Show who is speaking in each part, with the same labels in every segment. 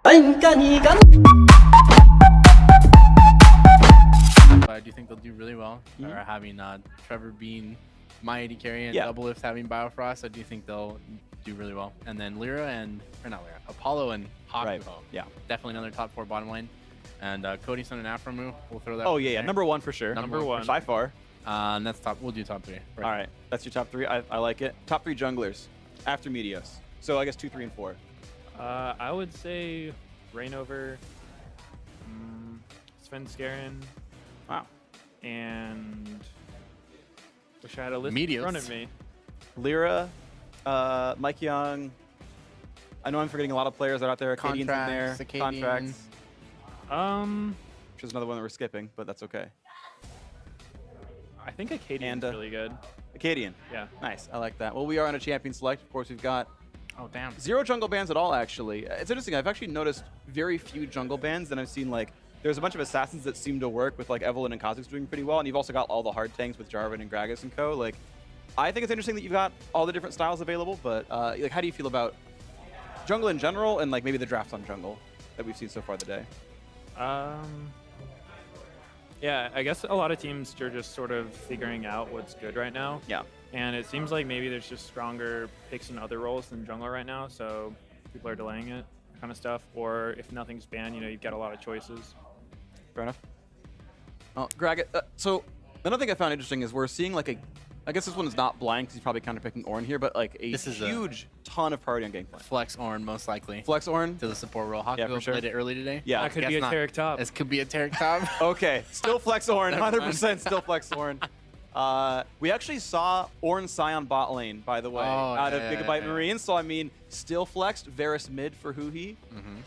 Speaker 1: I do think they'll do really well. Or having Trevor being my AD carry and Double Lift having Biofrost, I do think they'll do really well. And then Apollo and Haku.
Speaker 2: Right. Yeah.
Speaker 1: Definitely another top 4 bottom lane. And Meteos and Aphromoo, we'll throw that.
Speaker 2: Oh yeah, number 1 for sure.
Speaker 1: Number one
Speaker 2: by far.
Speaker 1: And that's top. We'll do top 3. Right.
Speaker 2: All right, that's your top 3. I like it. Top 3 junglers after Meteos. So I guess 2, 3, and 4.
Speaker 3: I would say Rainover, Sven Skaren.
Speaker 2: Wow.
Speaker 3: And wish I had a list
Speaker 1: Meteos.
Speaker 3: in front of me.
Speaker 2: Lyra, Mike Young. I know I'm forgetting a lot of players that are out there. Acadian's in there. Contracts. Which is another one that we're skipping, but that's okay.
Speaker 3: I think Acadian's really good.
Speaker 2: Acadian.
Speaker 3: Yeah.
Speaker 2: Nice. I like that. Well, we are on a champion select. Of course, we've got 0 jungle bans at all, actually. It's interesting. I've actually noticed very few jungle bans, and I've seen, like, there's a bunch of assassins that seem to work with, like, Evelynn and Kha'Zix doing pretty well, and you've also got all the hard tanks with Jarvan and Gragas and co. Like, I think it's interesting that you've got all the different styles available, but, like, how do you feel about jungle in general and, like, maybe the drafts on jungle that we've seen so far today?
Speaker 3: Yeah, I guess a lot of teams are just sort of figuring out what's good right now.
Speaker 2: Yeah.
Speaker 3: And it seems like maybe there's just stronger picks in other roles than jungler right now, so people are delaying it, kind of stuff. Or if nothing's banned, you know, you've got a lot of choices.
Speaker 2: Fair enough. Well, Greg, so another thing I found interesting is we're seeing like I guess this one is not blind because he's probably kind of picking Ornn here, but like a huge ton of priority on gameplay.
Speaker 1: Flex Ornn, most likely.
Speaker 2: Flex Ornn?
Speaker 1: To the support role. Haku
Speaker 2: for sure.
Speaker 1: played it early today.
Speaker 2: Yeah.
Speaker 3: That could be a Taric top.
Speaker 1: This could be a Taric top.
Speaker 2: Okay, still Flex Ornn, 100% still Flex Ornn. We actually saw Ornn Scion bot lane, by the way, out of Gigabyte Marine. So, I mean, still flexed. Varus mid for Huhi.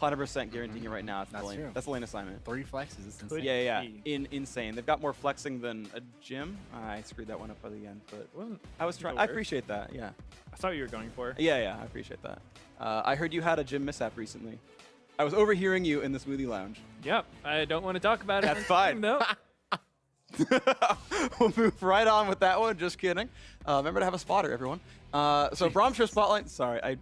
Speaker 2: 100% guaranteeing it right now. It's the lane.
Speaker 1: True.
Speaker 2: That's the lane assignment.
Speaker 1: 3 flexes. It's insane.
Speaker 2: Yeah. Insane. They've got more flexing than a gym. I screwed that one up by the end, but I was trying. I appreciate that. Yeah.
Speaker 3: I saw what you were going for.
Speaker 2: Yeah. I appreciate that. I heard you had a gym mishap recently. I was overhearing you in the smoothie lounge.
Speaker 3: Yep. I don't want to talk about it.
Speaker 2: That's fine.
Speaker 3: No.
Speaker 2: We'll move right on with that one. Just kidding. Remember to have a spotter, everyone. So Bromshire Spotlight. Sorry,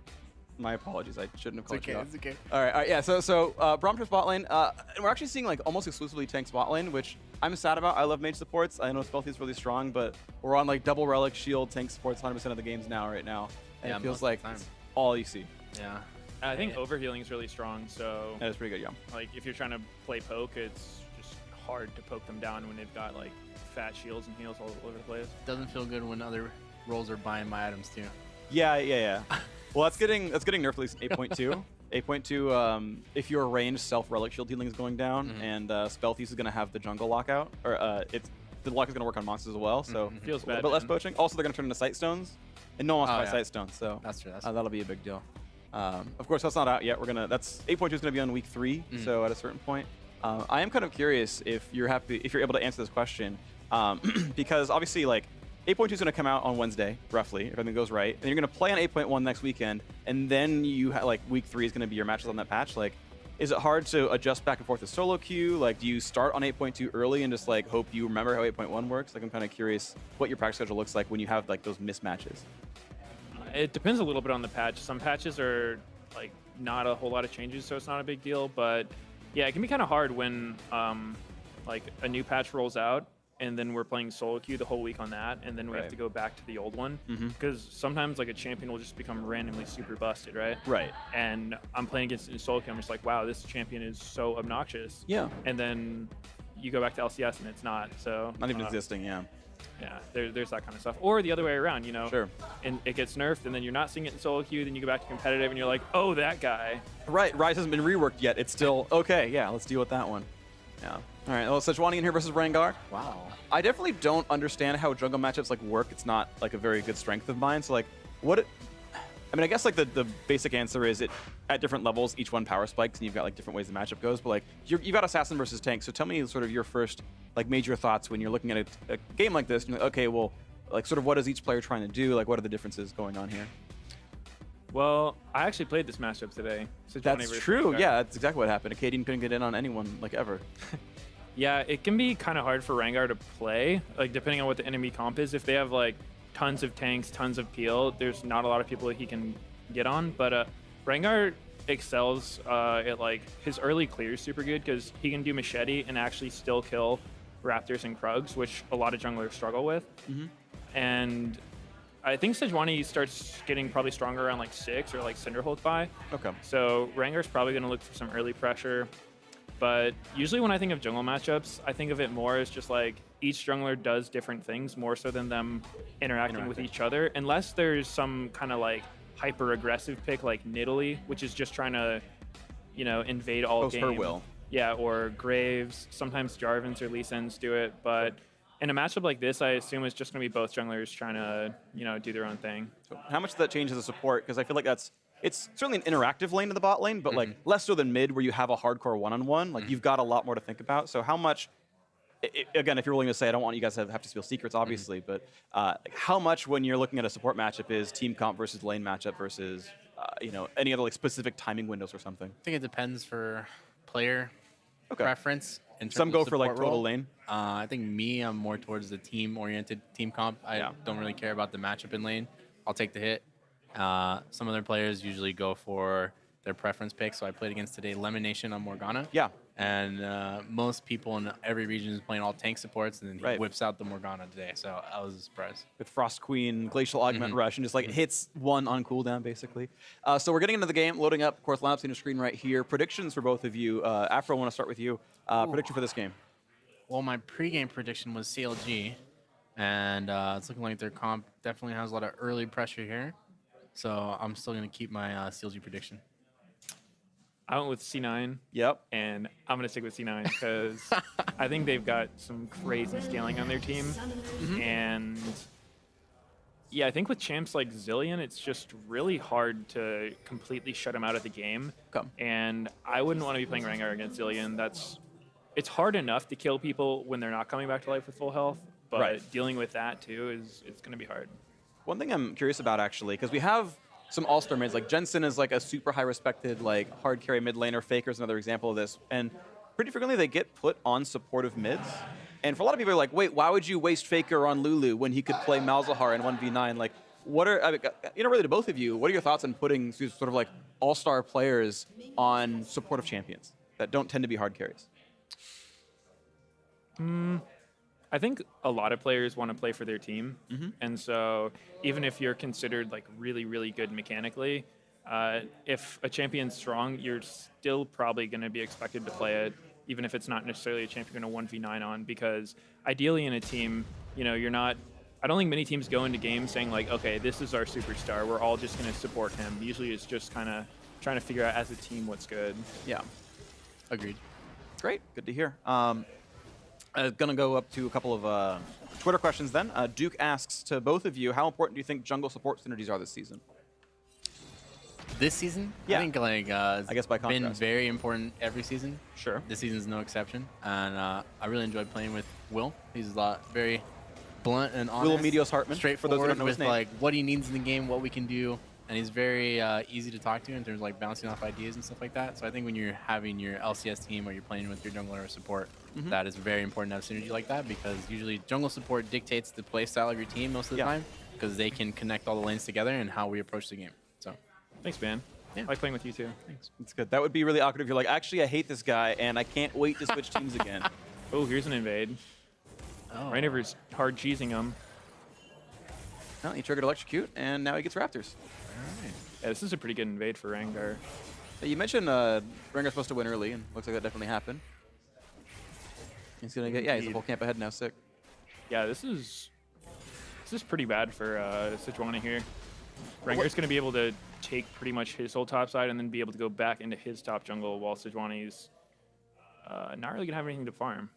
Speaker 2: my apologies. I shouldn't have called you out.
Speaker 1: It's okay.
Speaker 2: All right. Yeah. So Bromshire spot lane. And we're actually seeing like almost exclusively tank spot lane, which I'm sad about. I love mage supports. I know Spelthy is really strong, but we're on like double relic shield tank supports 100% of the games now right now, and it feels like it's all you see.
Speaker 1: Yeah.
Speaker 3: I think overhealing is really strong. So
Speaker 2: that is pretty good. Yeah.
Speaker 3: Like if you're trying to play poke, it's just hard to poke them down when they've got like fat shields and heals all over the place.
Speaker 1: Doesn't feel good when other roles are buying my items too.
Speaker 2: Yeah. Well, that's getting nerfed at least 8.2. 8.2. If your range self relic shield healing is going down, and Spelthies is going to have the jungle lockout, or the lock is going to work on monsters as well. So
Speaker 3: feels
Speaker 2: a
Speaker 3: bad.
Speaker 2: little bit less poaching. Also, they're going to turn into sight stones, and no one wants to buy sight stones. So
Speaker 1: that's true.
Speaker 2: That'll be a big deal. Of course, that's not out yet. That's 8.2 is going to be on week 3. So at a certain point, I am kind of curious if you're able to answer this question, because obviously like 8.2 is going to come out on Wednesday, roughly, if everything goes right. And you're going to play on 8.1 next weekend, and then you like week 3 is going to be your matches on that patch. Like, is it hard to adjust back and forth to solo queue? Like, do you start on 8.2 early and just like hope you remember how 8.1 works? Like, I'm kind of curious what your practice schedule looks like when you have like those mismatches.
Speaker 3: It depends a little bit on the patch. Some patches are like not a whole lot of changes, so it's not a big deal. But yeah, it can be kind of hard when like a new patch rolls out, and then we're playing solo queue the whole week on that, and then we have to go back to the old one. Because sometimes like a champion will just become randomly super busted, right?
Speaker 2: Right.
Speaker 3: And I'm playing against it in solo queue, I'm just like, wow, this champion is so obnoxious.
Speaker 2: Yeah.
Speaker 3: And then you go back to LCS and it's not. So
Speaker 2: not even existing, yeah.
Speaker 3: Yeah, there's that kind of stuff. Or the other way around, you know.
Speaker 2: Sure.
Speaker 3: And it gets nerfed, and then you're not seeing it in solo queue, then you go back to competitive, and you're like, oh, that guy.
Speaker 2: Right, Rise hasn't been reworked yet. It's still, okay, yeah, let's deal with that one. Yeah. All right, well, Sejuani in here versus Rengar.
Speaker 1: Wow.
Speaker 2: I definitely don't understand how jungle matchups like work. It's not like a very good strength of mine. So like, I mean, I guess like the basic answer is at different levels, each one power spikes, and you've got like different ways the matchup goes. But like, you've got assassin versus tank. So tell me sort of your first like major thoughts when you're looking at a game like this. And you're like, okay, well, like sort of what is each player trying to do? Like, what are the differences going on here?
Speaker 3: Well, I actually played this matchup today.
Speaker 2: That's true. Rengar. Yeah, that's exactly what happened. Acadian couldn't get in on anyone like ever.
Speaker 3: Yeah, it can be kind of hard for Rengar to play, like depending on what the enemy comp is. If they have like tons of tanks, tons of peel, there's not a lot of people he can get on. But Rengar excels at like his early clear is super good because he can do machete and actually still kill Raptors and Krugs, which a lot of junglers struggle with. And I think Sejuani starts getting probably stronger around like 6 or like Cinderhold by.
Speaker 2: Okay.
Speaker 3: So Rengar's probably going to look for some early pressure. But usually when I think of jungle matchups, I think of it more as just like each jungler does different things more so than them interacting with each other. Unless there's some kind of like hyper aggressive pick like Nidalee, which is just trying to, you know, invade all game.
Speaker 2: Her will.
Speaker 3: Yeah, or Graves. Sometimes Jarvans or Lee Sens do it. But in a matchup like this, I assume it's just going to be both junglers trying to, you know, do their own thing.
Speaker 2: So how much does that change as a support? Because I feel like it's certainly an interactive lane to the bot lane, but like less so than mid where you have a hardcore one-on-one. Like you've got a lot more to think about. So how much, again, if you're willing to say, I don't want you guys to have to spill secrets, obviously, but like how much when you're looking at a support matchup is team comp versus lane matchup versus, you know, any other like specific timing windows or something?
Speaker 1: I think it depends for player preference.
Speaker 2: Some go for like total lane.
Speaker 1: I think I'm more towards the team-oriented team comp. I don't really care about the matchup in lane. I'll take the hit. Some other players usually go for their preference pick. So I played against today Lemon Nation on Morgana.
Speaker 2: Yeah.
Speaker 1: And most people in every region is playing all tank supports, and then he whips out the Morgana today. So I was surprised.
Speaker 2: With Frost Queen, Glacial Augment Rush, and just like hits one on cooldown, basically. So we're getting into the game, loading up. Of course, lineups on your screen right here. Predictions for both of you. Afro, I want to start with you. Prediction for this game.
Speaker 1: Well, my pregame prediction was CLG, and it's looking like their comp definitely has a lot of early pressure here. So I'm still going to keep my CLG prediction.
Speaker 3: I went with C9.
Speaker 2: Yep.
Speaker 3: And I'm going to stick with C9 because I think they've got some crazy scaling on their team. And yeah, I think with champs like Zillion, it's just really hard to completely shut him out of the game. And I wouldn't want to be playing Rengar against Zillion. It's hard enough to kill people when they're not coming back to life with full health. But dealing with that too it's going to be hard.
Speaker 2: One thing I'm curious about, actually, because we have some all-star mids, like Jensen is like a super high-respected, like hard carry mid laner. Faker's another example of this, and pretty frequently they get put on supportive mids. And for a lot of people, are like, wait, why would you waste Faker on Lulu when he could play Malzahar in 1v9? Like, what are, I mean, really to both of you, what are your thoughts on putting sort of like all-star players on supportive champions that don't tend to be hard carries?
Speaker 3: I think a lot of players want to play for their team. And so even if you're considered like really, really good mechanically, if a champion's strong, you're still probably going to be expected to play it, even if it's not necessarily a champion you're going to 1v9 on, because ideally in a team, you know, you're not, I don't think many teams go into games saying like, okay, this is our superstar, we're all just going to support him. Usually it's just kind of trying to figure out as a team what's good.
Speaker 2: Yeah.
Speaker 1: Agreed.
Speaker 2: Great. Good to hear. Going to go up to a couple of Twitter questions then. Duke asks to both of you, how important do you think jungle support synergies are this season?
Speaker 1: This season?
Speaker 2: Yeah.
Speaker 1: I think like
Speaker 2: I guess by contrast.
Speaker 1: been very important every season.
Speaker 2: Sure.
Speaker 1: This season's no exception. And I really enjoyed playing with Will. He's very blunt and honest.
Speaker 2: Will Meteos Hartman,
Speaker 1: straightforward
Speaker 2: for those who don't know
Speaker 1: with
Speaker 2: his name.
Speaker 1: like what he needs in the game, what we can do. And he's very easy to talk to in terms of like bouncing off ideas and stuff like that. So I think when you're having your LCS team or you're playing with your jungler or support, that is very important to have synergy like that, because usually jungle support dictates the play style of your team most of the time, because they can connect all the lanes together and how we approach the game. So
Speaker 3: thanks, man. I like playing with you too.
Speaker 1: Thanks.
Speaker 2: It's good. That would be really awkward if you're like, actually, I hate this guy and I can't wait to switch teams again.
Speaker 3: Oh, here's an invade.
Speaker 1: Oh.
Speaker 3: Rainover's hard cheesing him.
Speaker 2: Well, he triggered Electrocute, and now he gets Raptors.
Speaker 1: All right.
Speaker 3: Yeah, this is a pretty good invade for Rengar.
Speaker 2: Hey, you mentioned Rengar's supposed to win early, and looks like that definitely happened. He's gonna get, he's a whole camp ahead now, sick.
Speaker 3: Yeah, this is pretty bad for Sejuani here. Rengar's gonna be able to take pretty much his whole top side and then be able to go back into his top jungle while Sejuani's not really gonna have anything to farm.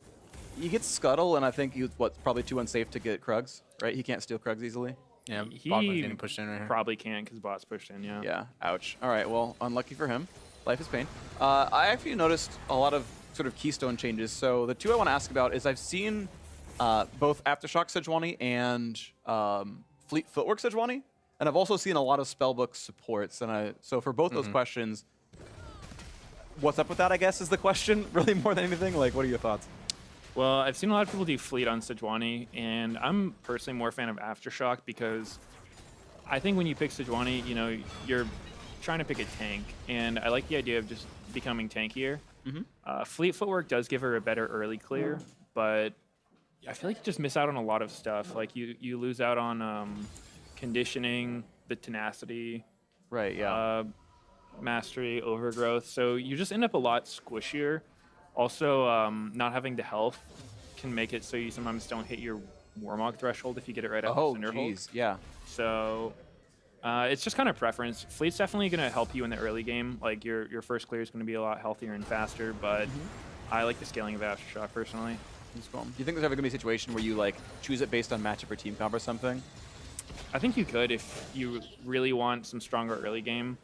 Speaker 2: He gets Scuttle, and I think he's probably too unsafe to get Krugs, right? He can't steal Krugs easily.
Speaker 1: Yeah,
Speaker 3: he
Speaker 1: bot lane's getting pushed in right here.
Speaker 3: probably can't because bot's pushed in. Yeah.
Speaker 2: Yeah, ouch. All right, well, unlucky for him. Life is pain. I actually noticed a lot of sort of keystone changes. So the two I want to ask about is I've seen both Aftershock Sejuani and Fleet Footwork Sejuani, and I've also seen a lot of Spellbook supports. And so for both those questions, what's up with that, I guess, is the question, really more than anything. Like, what are your thoughts?
Speaker 3: Well, I've seen a lot of people do Fleet on Sejuani, and I'm personally more a fan of Aftershock because I think when you pick Sejuani, you know, you're trying to pick a tank, and I like the idea of just becoming tankier. Fleet footwork does give her a better early clear, but I feel like you just miss out on a lot of stuff. Like you lose out on conditioning, the tenacity,
Speaker 2: Right. Yeah.
Speaker 3: mastery, overgrowth. So you just end up a lot squishier. Also, not having the health can make it so you sometimes don't hit your Warmog threshold if you get it right after Cinderhold.
Speaker 2: Jeez. Yeah.
Speaker 3: So it's just kind of preference. Fleet's definitely going to help you in the early game. Like your first clear is going to be a lot healthier and faster, but I like the scaling of Aftershock personally.
Speaker 2: Cool. Do you think there's ever going to be a situation where you like choose it based on matchup or team comp or something?
Speaker 3: I think you could if you really want some stronger early game.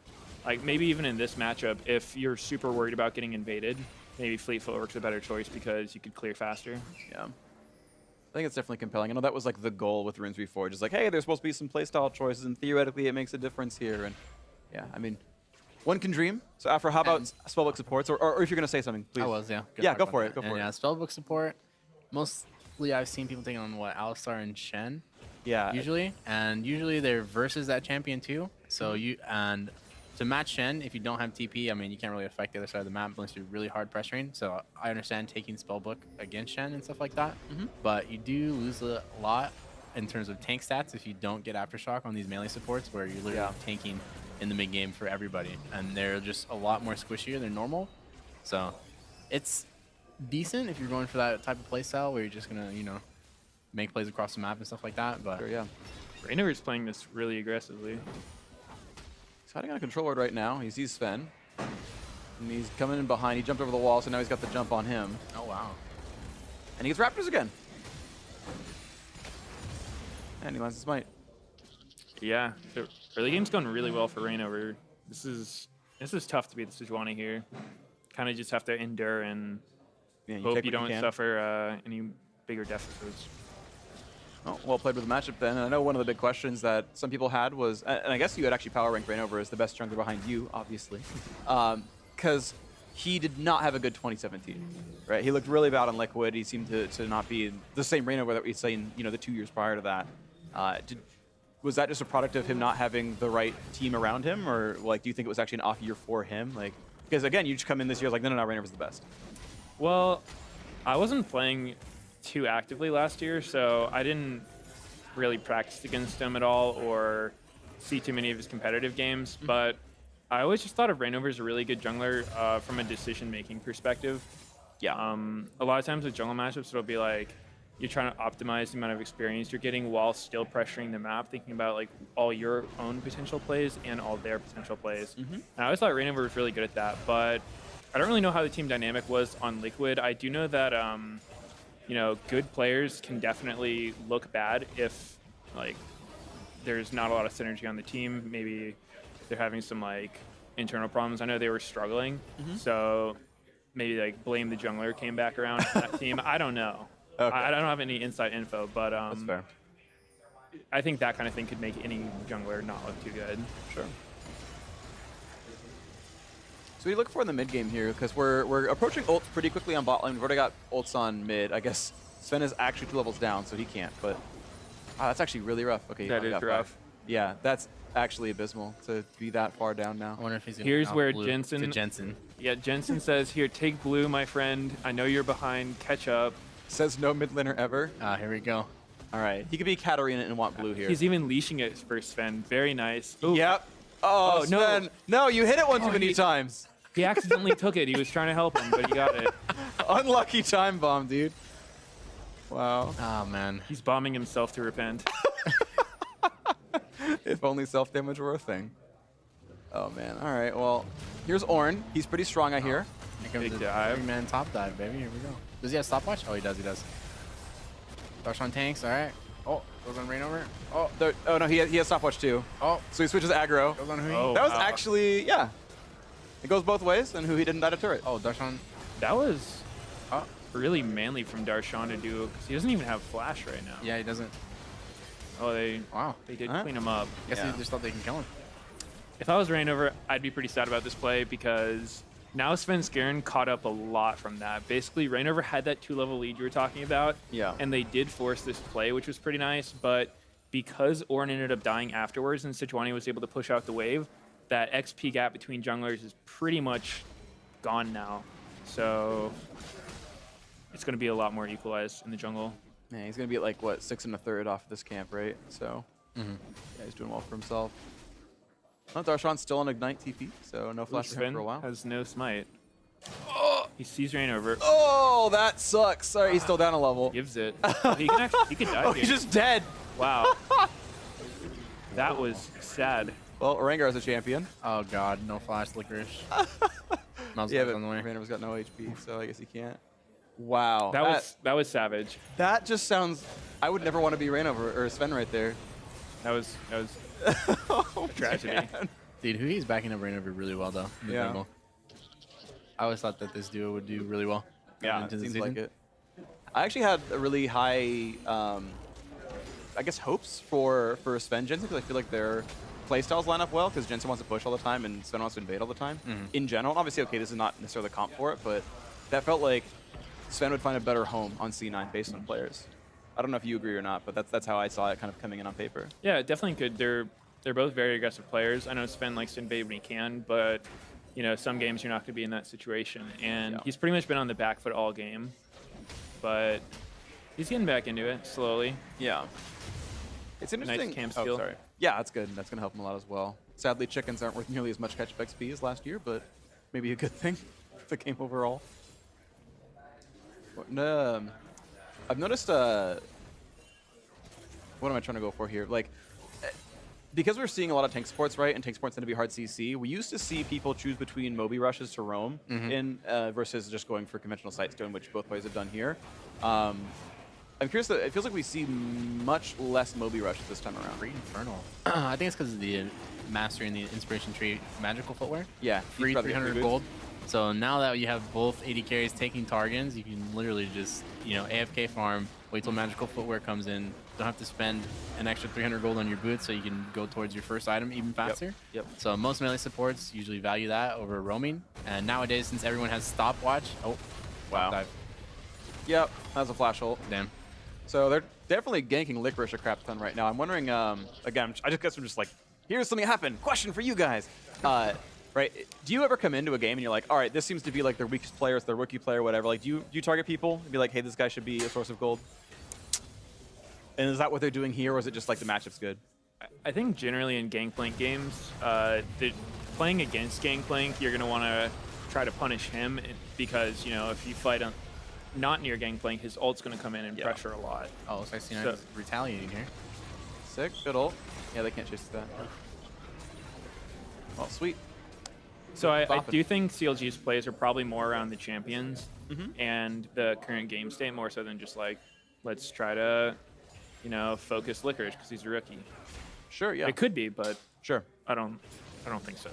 Speaker 3: Like maybe even in this matchup, if you're super worried about getting invaded, maybe Fleet Footwork's a better choice because you could clear faster.
Speaker 2: Yeah. I think it's definitely compelling. I know that was like the goal with Runes Reforged. It's like, hey, there's supposed to be some playstyle choices, and theoretically it makes a difference here. And yeah, I mean, one can dream. So Afro, how about spellbook supports? Or if you're going to say something, please.
Speaker 1: I was, yeah.
Speaker 2: Yeah, go for it. Go for it.
Speaker 1: Yeah, spellbook support. Mostly I've seen people taking on, what, Alistar and Shen?
Speaker 2: Yeah.
Speaker 1: Usually. And usually they're versus that champion too. So and to match Shen, if you don't have TP, I mean, you can't really affect the other side of the map unless you're really hard pressuring. So I understand taking spellbook against Shen and stuff like that. But you do lose a lot in terms of tank stats if you don't get Aftershock on these melee supports where you're literally tanking in the mid game for everybody. And they're just a lot more squishier than normal. So it's decent if you're going for that type of playstyle where you're just going to, you know, make plays across the map and stuff like that. But
Speaker 2: Sure, yeah.
Speaker 3: Raynor is playing this really aggressively.
Speaker 2: He's hiding on a control ward right now. He sees Sven. And he's coming in behind. He jumped over the wall, so now he's got the jump on him.
Speaker 1: oh, wow.
Speaker 2: And he gets Raptors again. And he lands his smite.
Speaker 3: Yeah, the early game's going really well for Raynor. This is tough to beat the Sejuani here. Kind of just have to endure and hope you don't suffer any bigger deficits.
Speaker 2: Oh, well played with the matchup then. And I know one of the big questions that some people had was, and I guess you had actually power ranked Rainover as the best jungler behind you, obviously, because he did not have a good 2017, right? He looked really bad on Liquid. He seemed to not be the same Rainover that we'd seen, you know, the 2 years prior to that. Was that just a product of him not having the right team around him, or like, do you think it was actually an off year for him? Like, because again, you just come in this year like, no, Rainover's the best.
Speaker 3: Well, I wasn't playing too actively last year, so I didn't really practice against him at all or see too many of his competitive games, but I always just thought of Rainover as a really good jungler from a decision-making perspective. Yeah. A lot of times with jungle matchups, it'll be like you're trying to optimize the amount of experience you're getting while still pressuring the map, thinking about like all your own potential plays and all their potential plays. And I always thought Rainover was really good at that, but I don't really know how the team dynamic was on Liquid. I do know that you know, good players can definitely look bad if like there's not a lot of synergy on the team. Maybe they're having some like internal problems. I know they were struggling, so maybe like Blame the Jungler came back around to that team. I don't know.
Speaker 2: Okay.
Speaker 3: I don't have any inside info, but
Speaker 2: That's fair.
Speaker 3: I think that kind of thing could make any jungler not look too good.
Speaker 2: Sure. So we look for in the mid game here because we're approaching ults pretty quickly on bot lane. We've already got ults on mid. I guess Sven is actually 2 levels down, so he can't. But that's actually really rough. Okay,
Speaker 3: That is rough.
Speaker 2: Yeah, that's actually abysmal to be that far down now.
Speaker 1: I wonder if he's gonna
Speaker 3: Here's where
Speaker 1: blue
Speaker 3: Jensen.
Speaker 1: to Jensen.
Speaker 3: Yeah, Jensen says, "Here, take blue, my friend. I know you're behind. Catch up."
Speaker 2: Says no mid laner ever.
Speaker 1: Here we go.
Speaker 2: All right, he could be Katarina and want blue here.
Speaker 3: He's even leashing it for Sven. Very nice. Ooh.
Speaker 2: Yep. Oh,
Speaker 3: no.
Speaker 2: Sven. No, you hit it one too many times.
Speaker 3: He accidentally took it. He was trying to help him, but he got it.
Speaker 2: Unlucky time bomb, dude. Wow.
Speaker 1: Oh, man.
Speaker 3: He's bombing himself to repent.
Speaker 2: If only self-damage were a thing. Oh, man. All right, well, here's Ornn. He's pretty strong, I hear.
Speaker 1: Here comes
Speaker 3: Big
Speaker 1: the
Speaker 3: dive.
Speaker 1: 3-man top dive, baby. Here we go. Does he have stopwatch? Oh, he does. He does. Dash on tanks. All right. Oh, goes on Rainover. Oh,
Speaker 2: Oh, no, he has stopwatch too.
Speaker 1: oh,
Speaker 2: So he switches aggro.
Speaker 1: goes on Hui.
Speaker 3: Oh.
Speaker 2: That was
Speaker 3: wow.
Speaker 2: actually, yeah. It goes both ways, and Hui didn't die to turret.
Speaker 1: Oh, dash on.
Speaker 3: That was really manly from Darshan to do, because he doesn't even have flash right now.
Speaker 1: Yeah, he doesn't.
Speaker 3: Oh, they
Speaker 1: Wow.
Speaker 3: did
Speaker 2: Huh?
Speaker 3: clean him up.
Speaker 1: Guess
Speaker 2: Yeah.
Speaker 1: they just thought they can kill him.
Speaker 3: If I was Rainover, I'd be pretty sad about this play because now Sven Skaren caught up a lot from that. Basically, Rainover had that 2-level lead you were talking about,
Speaker 2: Yeah.
Speaker 3: and they did force this play, which was pretty nice, but because Ornn ended up dying afterwards and Sejuani was able to push out the wave, that XP gap between junglers is pretty much gone now. So it's going to be a lot more equalized in the jungle.
Speaker 2: Yeah, he's going to be at like, what, 6 1/3 off this camp, right? So yeah, he's doing well for himself. Oh, Darshan's still on Ignite TP, so no flash for him for a while.
Speaker 3: Has no smite. He sees Rain over.
Speaker 2: Oh, that sucks. Sorry, he's still down a level.
Speaker 3: Gives it. Oh, he can actually, he can die.
Speaker 2: Oh, he's just dead.
Speaker 3: Wow. That was sad.
Speaker 2: Well, Rengar is a champion.
Speaker 1: Oh god, no flash licorice.
Speaker 2: Yeah, but Rengar's got no HP, so I guess he can't. Wow.
Speaker 3: That was savage.
Speaker 2: That just sounds. I would never want to be Rainover or Sven right there.
Speaker 3: That was
Speaker 2: Oh,
Speaker 3: a tragedy.
Speaker 1: Man. Dude, Hui's backing up Rainover really well though. In the jungle. I always thought that this duo would do really well.
Speaker 2: Yeah, it seems like it. I actually had a really high, I guess, hopes for Sven Jensen, because I feel like their playstyles line up well, because Jensen wants to push all the time and Sven wants to invade all the time. In general, obviously, okay, this is not necessarily the comp for it, but that felt like Sven would find a better home on C9 based on players. I don't know if you agree or not, but that's how I saw it kind of coming in on paper.
Speaker 3: Yeah, definitely could. They're both very aggressive players. I know Sven likes to invade when he can, but you know, some games you're not going to be in that situation. And he's pretty much been on the back foot all game. But he's getting back into it slowly.
Speaker 2: Yeah. It's interesting.
Speaker 3: Nice camp skill.
Speaker 2: Oh, sorry. Yeah, that's good. That's going to help him a lot as well. Sadly, chickens aren't worth nearly as much catch-up XP as last year, but maybe a good thing for the game overall. I've noticed, what am I trying to go for here? Like, because we're seeing a lot of tank supports, right, and tank supports tend to be hard CC, we used to see people choose between Moby rushes to roam in versus just going for conventional site stone, which both players have done here. I'm curious, that it feels like we see much less Moby rushes this time around.
Speaker 1: Free Infernal. I think it's because of the Mastery and the Inspiration Tree magical footwear.
Speaker 2: Yeah.
Speaker 1: Free 300 gold. So now that you have both AD carries taking Targans, you can literally just, you know, AFK farm, wait till magical footwear comes in, don't have to spend an extra 300 gold on your boots, so you can go towards your first item even faster.
Speaker 2: Yep.
Speaker 1: So most melee supports usually value that over roaming. And nowadays, since everyone has stopwatch,
Speaker 2: Wow.
Speaker 1: Dive.
Speaker 2: Yep, that's a flash ult.
Speaker 1: Damn.
Speaker 2: So they're definitely ganking Licorice a crap ton right now. I'm wondering, again, I guess I'm just like, here's something happened. Question for you guys. Right, do you ever come into a game and you're like, all right, this seems to be like their weakest player, it's their rookie player, whatever. Like, do you target people and be like, hey, this guy should be a source of gold? And is that what they're doing here, or is it just like the matchup's good?
Speaker 3: I think generally in Gangplank games, playing against Gangplank, you're going to want to try to punish him because, you know, if you fight not near Gangplank, his ult's going to come in and pressure a lot.
Speaker 1: Oh, so I see so, retaliating here.
Speaker 2: Sick, good ult. Yeah, they can't chase that. Well, sweet.
Speaker 3: So I do think CLG's plays are probably more around the champions and the current game state more so than just like, let's try to, you know, focus Licorice because he's a rookie.
Speaker 2: Sure, yeah.
Speaker 3: It could be, but
Speaker 2: sure.
Speaker 3: I don't think so.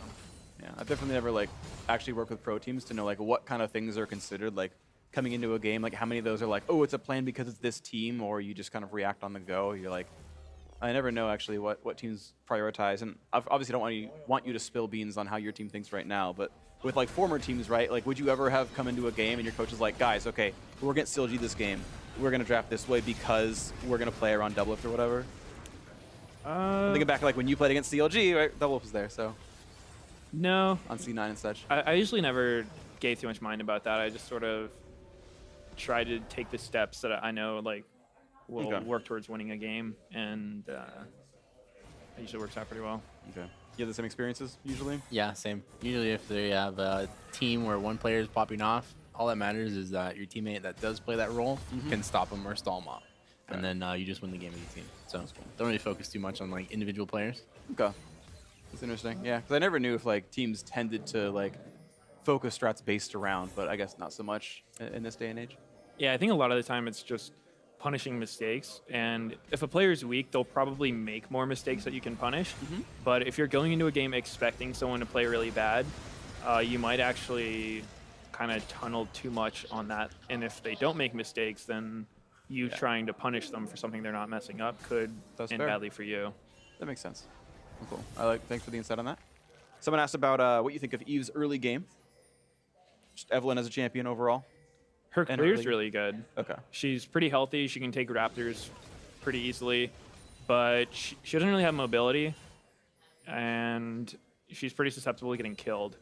Speaker 2: Yeah, I've definitely never like actually worked with pro teams to know like what kind of things are considered like coming into a game. Like how many of those are like, oh, it's a plan because it's this team, or you just kind of react on the go. You're like, I never know actually what teams prioritize, and I obviously don't want you to spill beans on how your team thinks right now, but with like former teams, right? Like, would you ever have come into a game and your coach is like, guys, okay, we're against CLG this game, we're gonna draft this way because we're gonna play around Doublelift or whatever? I'm thinking back like when you played against CLG, right? Doublelift was there, so.
Speaker 3: No.
Speaker 2: On C9 and such.
Speaker 3: I usually never gave too much mind about that. I just sort of try to take the steps that I know like will work towards winning a game, and it usually works out pretty well.
Speaker 2: Okay. You have the same experiences usually?
Speaker 1: Yeah, same. Usually if they have a team where one player is popping off, all that matters is that your teammate that does play that role can stop him or stall him off. And then you just win the game as a team. So don't really focus too much on like individual players.
Speaker 2: Okay. That's interesting. Yeah, because I never knew if like teams tended to like focus strats based around, but I guess not so much in this day and age.
Speaker 3: Yeah, I think a lot of the time it's just punishing mistakes, and if a player is weak, they'll probably make more mistakes that you can punish. But if you're going into a game expecting someone to play really bad, you might actually kind of tunnel too much on that, and if they don't make mistakes, then you trying to punish them for something they're not messing up could end badly for you.
Speaker 2: That makes sense. Cool. Thanks for the insight on that. Someone asked about what you think of Eve's early game. Just Evelynn as a champion overall.
Speaker 3: Her clear's really good.
Speaker 2: Okay.
Speaker 3: She's pretty healthy. She can take Raptors pretty easily, but she doesn't really have mobility. And she's pretty susceptible to getting killed,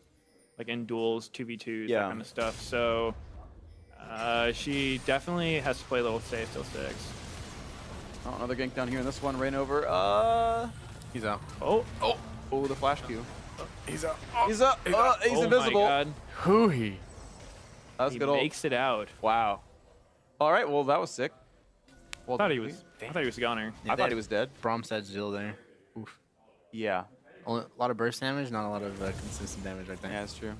Speaker 3: like in duels, 2v2s,
Speaker 2: Yeah.
Speaker 3: that kind of stuff. So she definitely has to play a little safe till 6.
Speaker 2: Oh, another gank down here in this one. Rain over.
Speaker 1: He's out.
Speaker 3: Oh,
Speaker 2: Oh, the flash Q.
Speaker 1: He's out.
Speaker 2: He's up. He's
Speaker 3: oh
Speaker 2: invisible.
Speaker 3: my God.
Speaker 1: Hooey.
Speaker 2: That was
Speaker 3: He
Speaker 2: good old.
Speaker 3: makes it out.
Speaker 2: Wow. All right. Well, that was sick. Well,
Speaker 3: I thought he was a goner.
Speaker 2: I thought he was dead.
Speaker 1: Braum said Jill there. Oof.
Speaker 2: Yeah.
Speaker 1: Only, a lot of burst damage, not a lot of consistent damage right there.
Speaker 2: Yeah, that's true.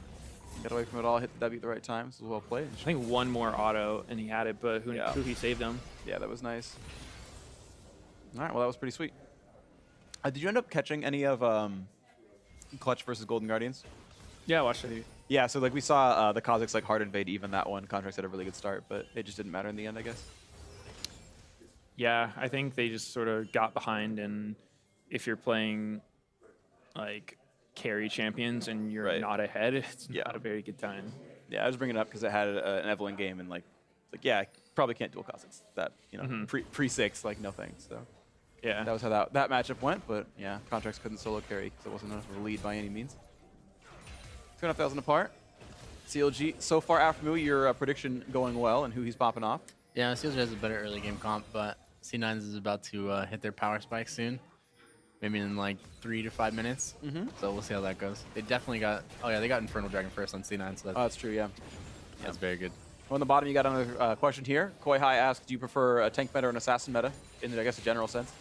Speaker 2: Got away from it all. Hit the W at the right time. This was well played.
Speaker 3: I think one more auto and he had it, but who he saved him?
Speaker 2: Yeah, that was nice. All right. Well, that was pretty sweet. Did you end up catching any of Clutch versus Golden Guardians?
Speaker 3: Yeah, I watched it.
Speaker 2: Yeah, so like we saw the Kazakhs like hard invade even that one. Contracts had a really good start, but it just didn't matter in the end, I guess.
Speaker 3: Yeah, I think they just sort of got behind, and if you're playing like carry champions and you're not ahead, it's not a very good time.
Speaker 2: Yeah, I was bringing it up because it had an Evelyn game, and like yeah, probably can't duel Kazakhs. That pre 6, like no thanks. So
Speaker 3: Yeah,
Speaker 2: that was how that matchup went. But yeah, Contracts couldn't solo carry because it wasn't enough of a lead by any means. 2,500 apart. CLG so far. Aphromoo, your prediction going well, and who he's popping off.
Speaker 1: Yeah, CLG has a better early game comp, but C9s is about to hit their power spike soon. Maybe in like 3 to 5 minutes. So we'll see how that goes. They definitely got. Oh yeah, they got Infernal Dragon first on C9, so
Speaker 2: That's true. Yeah.
Speaker 1: that's very good.
Speaker 2: On the bottom, you got another question here. Koi Hai asks, do you prefer a tank meta or an assassin meta? In, I guess, a general sense.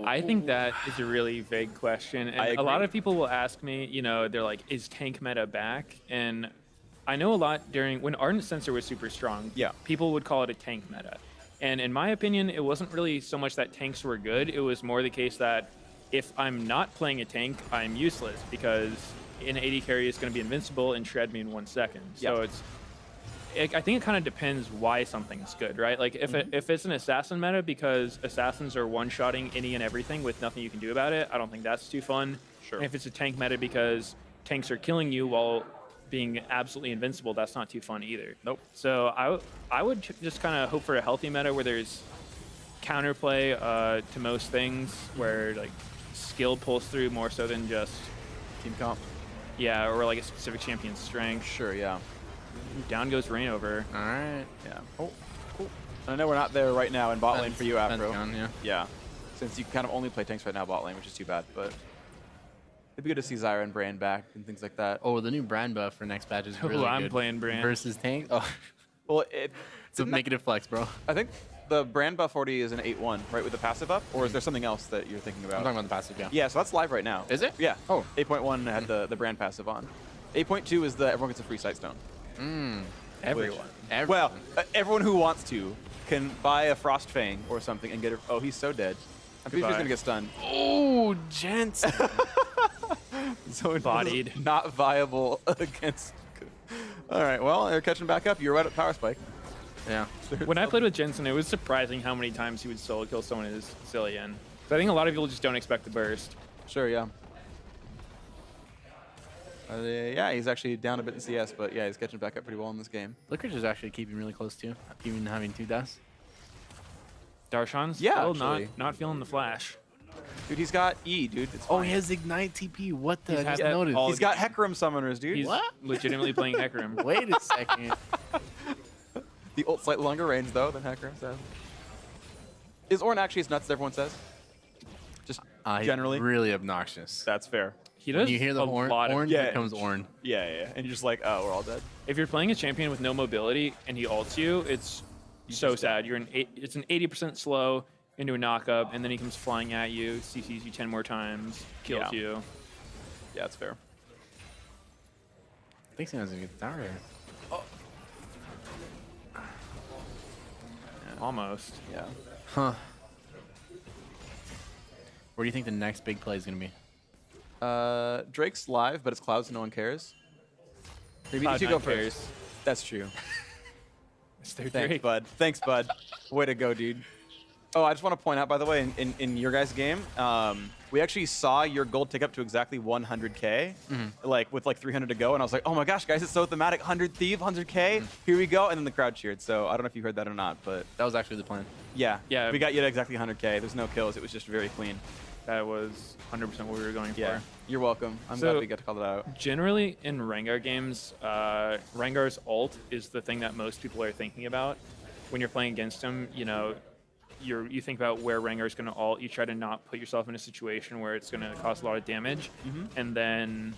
Speaker 3: I think that is a really vague question, and a lot of people will ask me, they're like, "Is tank meta back?" And I know a lot when Ardent Sensor was super strong.
Speaker 2: Yeah.
Speaker 3: People would call it a tank meta, and in my opinion, it wasn't really so much that tanks were good. It was more the case that if I'm not playing a tank, I'm useless because an AD carry is going to be invincible and shred me in 1 second. So I think it kind of depends why something's good, right? Like if it's an assassin meta because assassins are one-shotting any and everything with nothing you can do about it, I don't think that's too fun.
Speaker 2: Sure.
Speaker 3: And if it's a tank meta because tanks are killing you while being absolutely invincible, that's not too fun either.
Speaker 2: Nope.
Speaker 3: So I would just kind of hope for a healthy meta where there's counterplay to most things, where like skill pulls through more so than just
Speaker 2: Team comp.
Speaker 3: yeah, or like a specific champion's strength.
Speaker 2: Sure, yeah.
Speaker 3: Down goes Rain over.
Speaker 1: All right.
Speaker 2: Yeah. Oh, cool. And I know we're not there right now in bot lane for you, Afro.
Speaker 1: Yeah.
Speaker 2: Yeah. Since you kind of only play tanks right now bot lane, which is too bad, but it'd be good to see Zyra and Brand back and things like that.
Speaker 1: Oh, the new brand buff for next patch is really good.
Speaker 3: I'm playing Brand.
Speaker 1: Versus tank. Oh,
Speaker 2: Well,
Speaker 1: it's a negative flex, bro.
Speaker 2: I think the Brand buff already is an 8-1, right, with the passive up? Or is there something else that you're thinking about?
Speaker 1: I'm talking about the passive, yeah.
Speaker 2: Yeah, so that's live right now.
Speaker 1: Is it?
Speaker 2: Yeah.
Speaker 1: Oh.
Speaker 2: 8.1 had the Brand passive on. 8.2 is the everyone gets a free sight stone.
Speaker 3: Everyone.
Speaker 2: Well, everyone who wants to can buy a Frost Fang or something and get it. Oh, he's so dead. I'm pretty sure he's going to get stunned.
Speaker 1: Oh, gents.
Speaker 2: So
Speaker 3: Bodied.
Speaker 2: Not viable against. All right, well, they're catching back up. You're right at power spike.
Speaker 1: Yeah.
Speaker 3: When I played with Jensen, it was surprising how many times he would solo kill someone in his Zillion. So I think a lot of people just don't expect the burst.
Speaker 2: Sure, yeah. Yeah, he's actually down a bit in CS, but yeah, he's catching back up pretty well in this game.
Speaker 1: Liquidge is actually keeping really close too, even having 2 deaths.
Speaker 3: Darshan's
Speaker 2: Yeah,
Speaker 3: still
Speaker 2: actually.
Speaker 3: not feeling the flash.
Speaker 2: Dude, he's got E, dude. It's
Speaker 1: Oh,
Speaker 2: fine.
Speaker 1: he has Ignite TP. What the?
Speaker 3: He's
Speaker 1: I
Speaker 3: had
Speaker 1: just
Speaker 3: that
Speaker 1: noticed.
Speaker 3: all-
Speaker 2: He's got Hecarim summoners, dude.
Speaker 3: He's
Speaker 1: What?
Speaker 3: legitimately playing Hecarim.
Speaker 1: Wait a second.
Speaker 2: The ult slightly longer range, though, than Hecarim says. Is Ornn actually as nuts as everyone says? Just
Speaker 1: He's
Speaker 2: generally?
Speaker 1: really obnoxious.
Speaker 2: That's fair.
Speaker 3: He does
Speaker 1: When you hear the
Speaker 3: a
Speaker 1: horn,
Speaker 3: lot of-
Speaker 1: orange
Speaker 2: Yeah.
Speaker 1: becomes Ornn.
Speaker 2: Yeah. And you're just like, oh, we're all dead.
Speaker 3: If you're playing a champion with no mobility and he ults you, it's so sad. It's an 80% slow into a knockup, and then he comes flying at you, CCs you 10 more times, kills you.
Speaker 2: Yeah, that's fair.
Speaker 1: I think Santa's gonna get the tower here.
Speaker 3: Almost.
Speaker 2: Yeah.
Speaker 1: Huh. Where do you think the next big play is gonna be?
Speaker 2: Drake's live, but it's Clouds, so no one cares. Maybe you
Speaker 3: Cloud9
Speaker 2: should go
Speaker 3: cares.
Speaker 2: first. That's true.
Speaker 3: It's their
Speaker 2: Thanks,
Speaker 3: Drake.
Speaker 2: bud. Thanks, bud. Way to go, dude. Oh, I just want to point out, by the way, in your guys' game, we actually saw your gold tick up to exactly 100K, like with like 300 to go, and I was like, oh my gosh, guys, it's so thematic. 100 Thief, 100K, here we go, and then the crowd cheered. So I don't know if you heard that or not, but
Speaker 1: That was actually the plan.
Speaker 2: yeah,
Speaker 3: Yeah.
Speaker 2: we got you to exactly 100K. There's no kills. It was just very clean.
Speaker 3: That was 100% what we were going
Speaker 2: Yeah,
Speaker 3: for.
Speaker 2: you're welcome. I'm glad we got to call it out.
Speaker 3: Generally, in Rengar games, Rengar's ult is the thing that most people are thinking about. When you're playing against him, you know, you think about where Rengar's going to ult. You try to not put yourself in a situation where it's going to cause a lot of damage. And then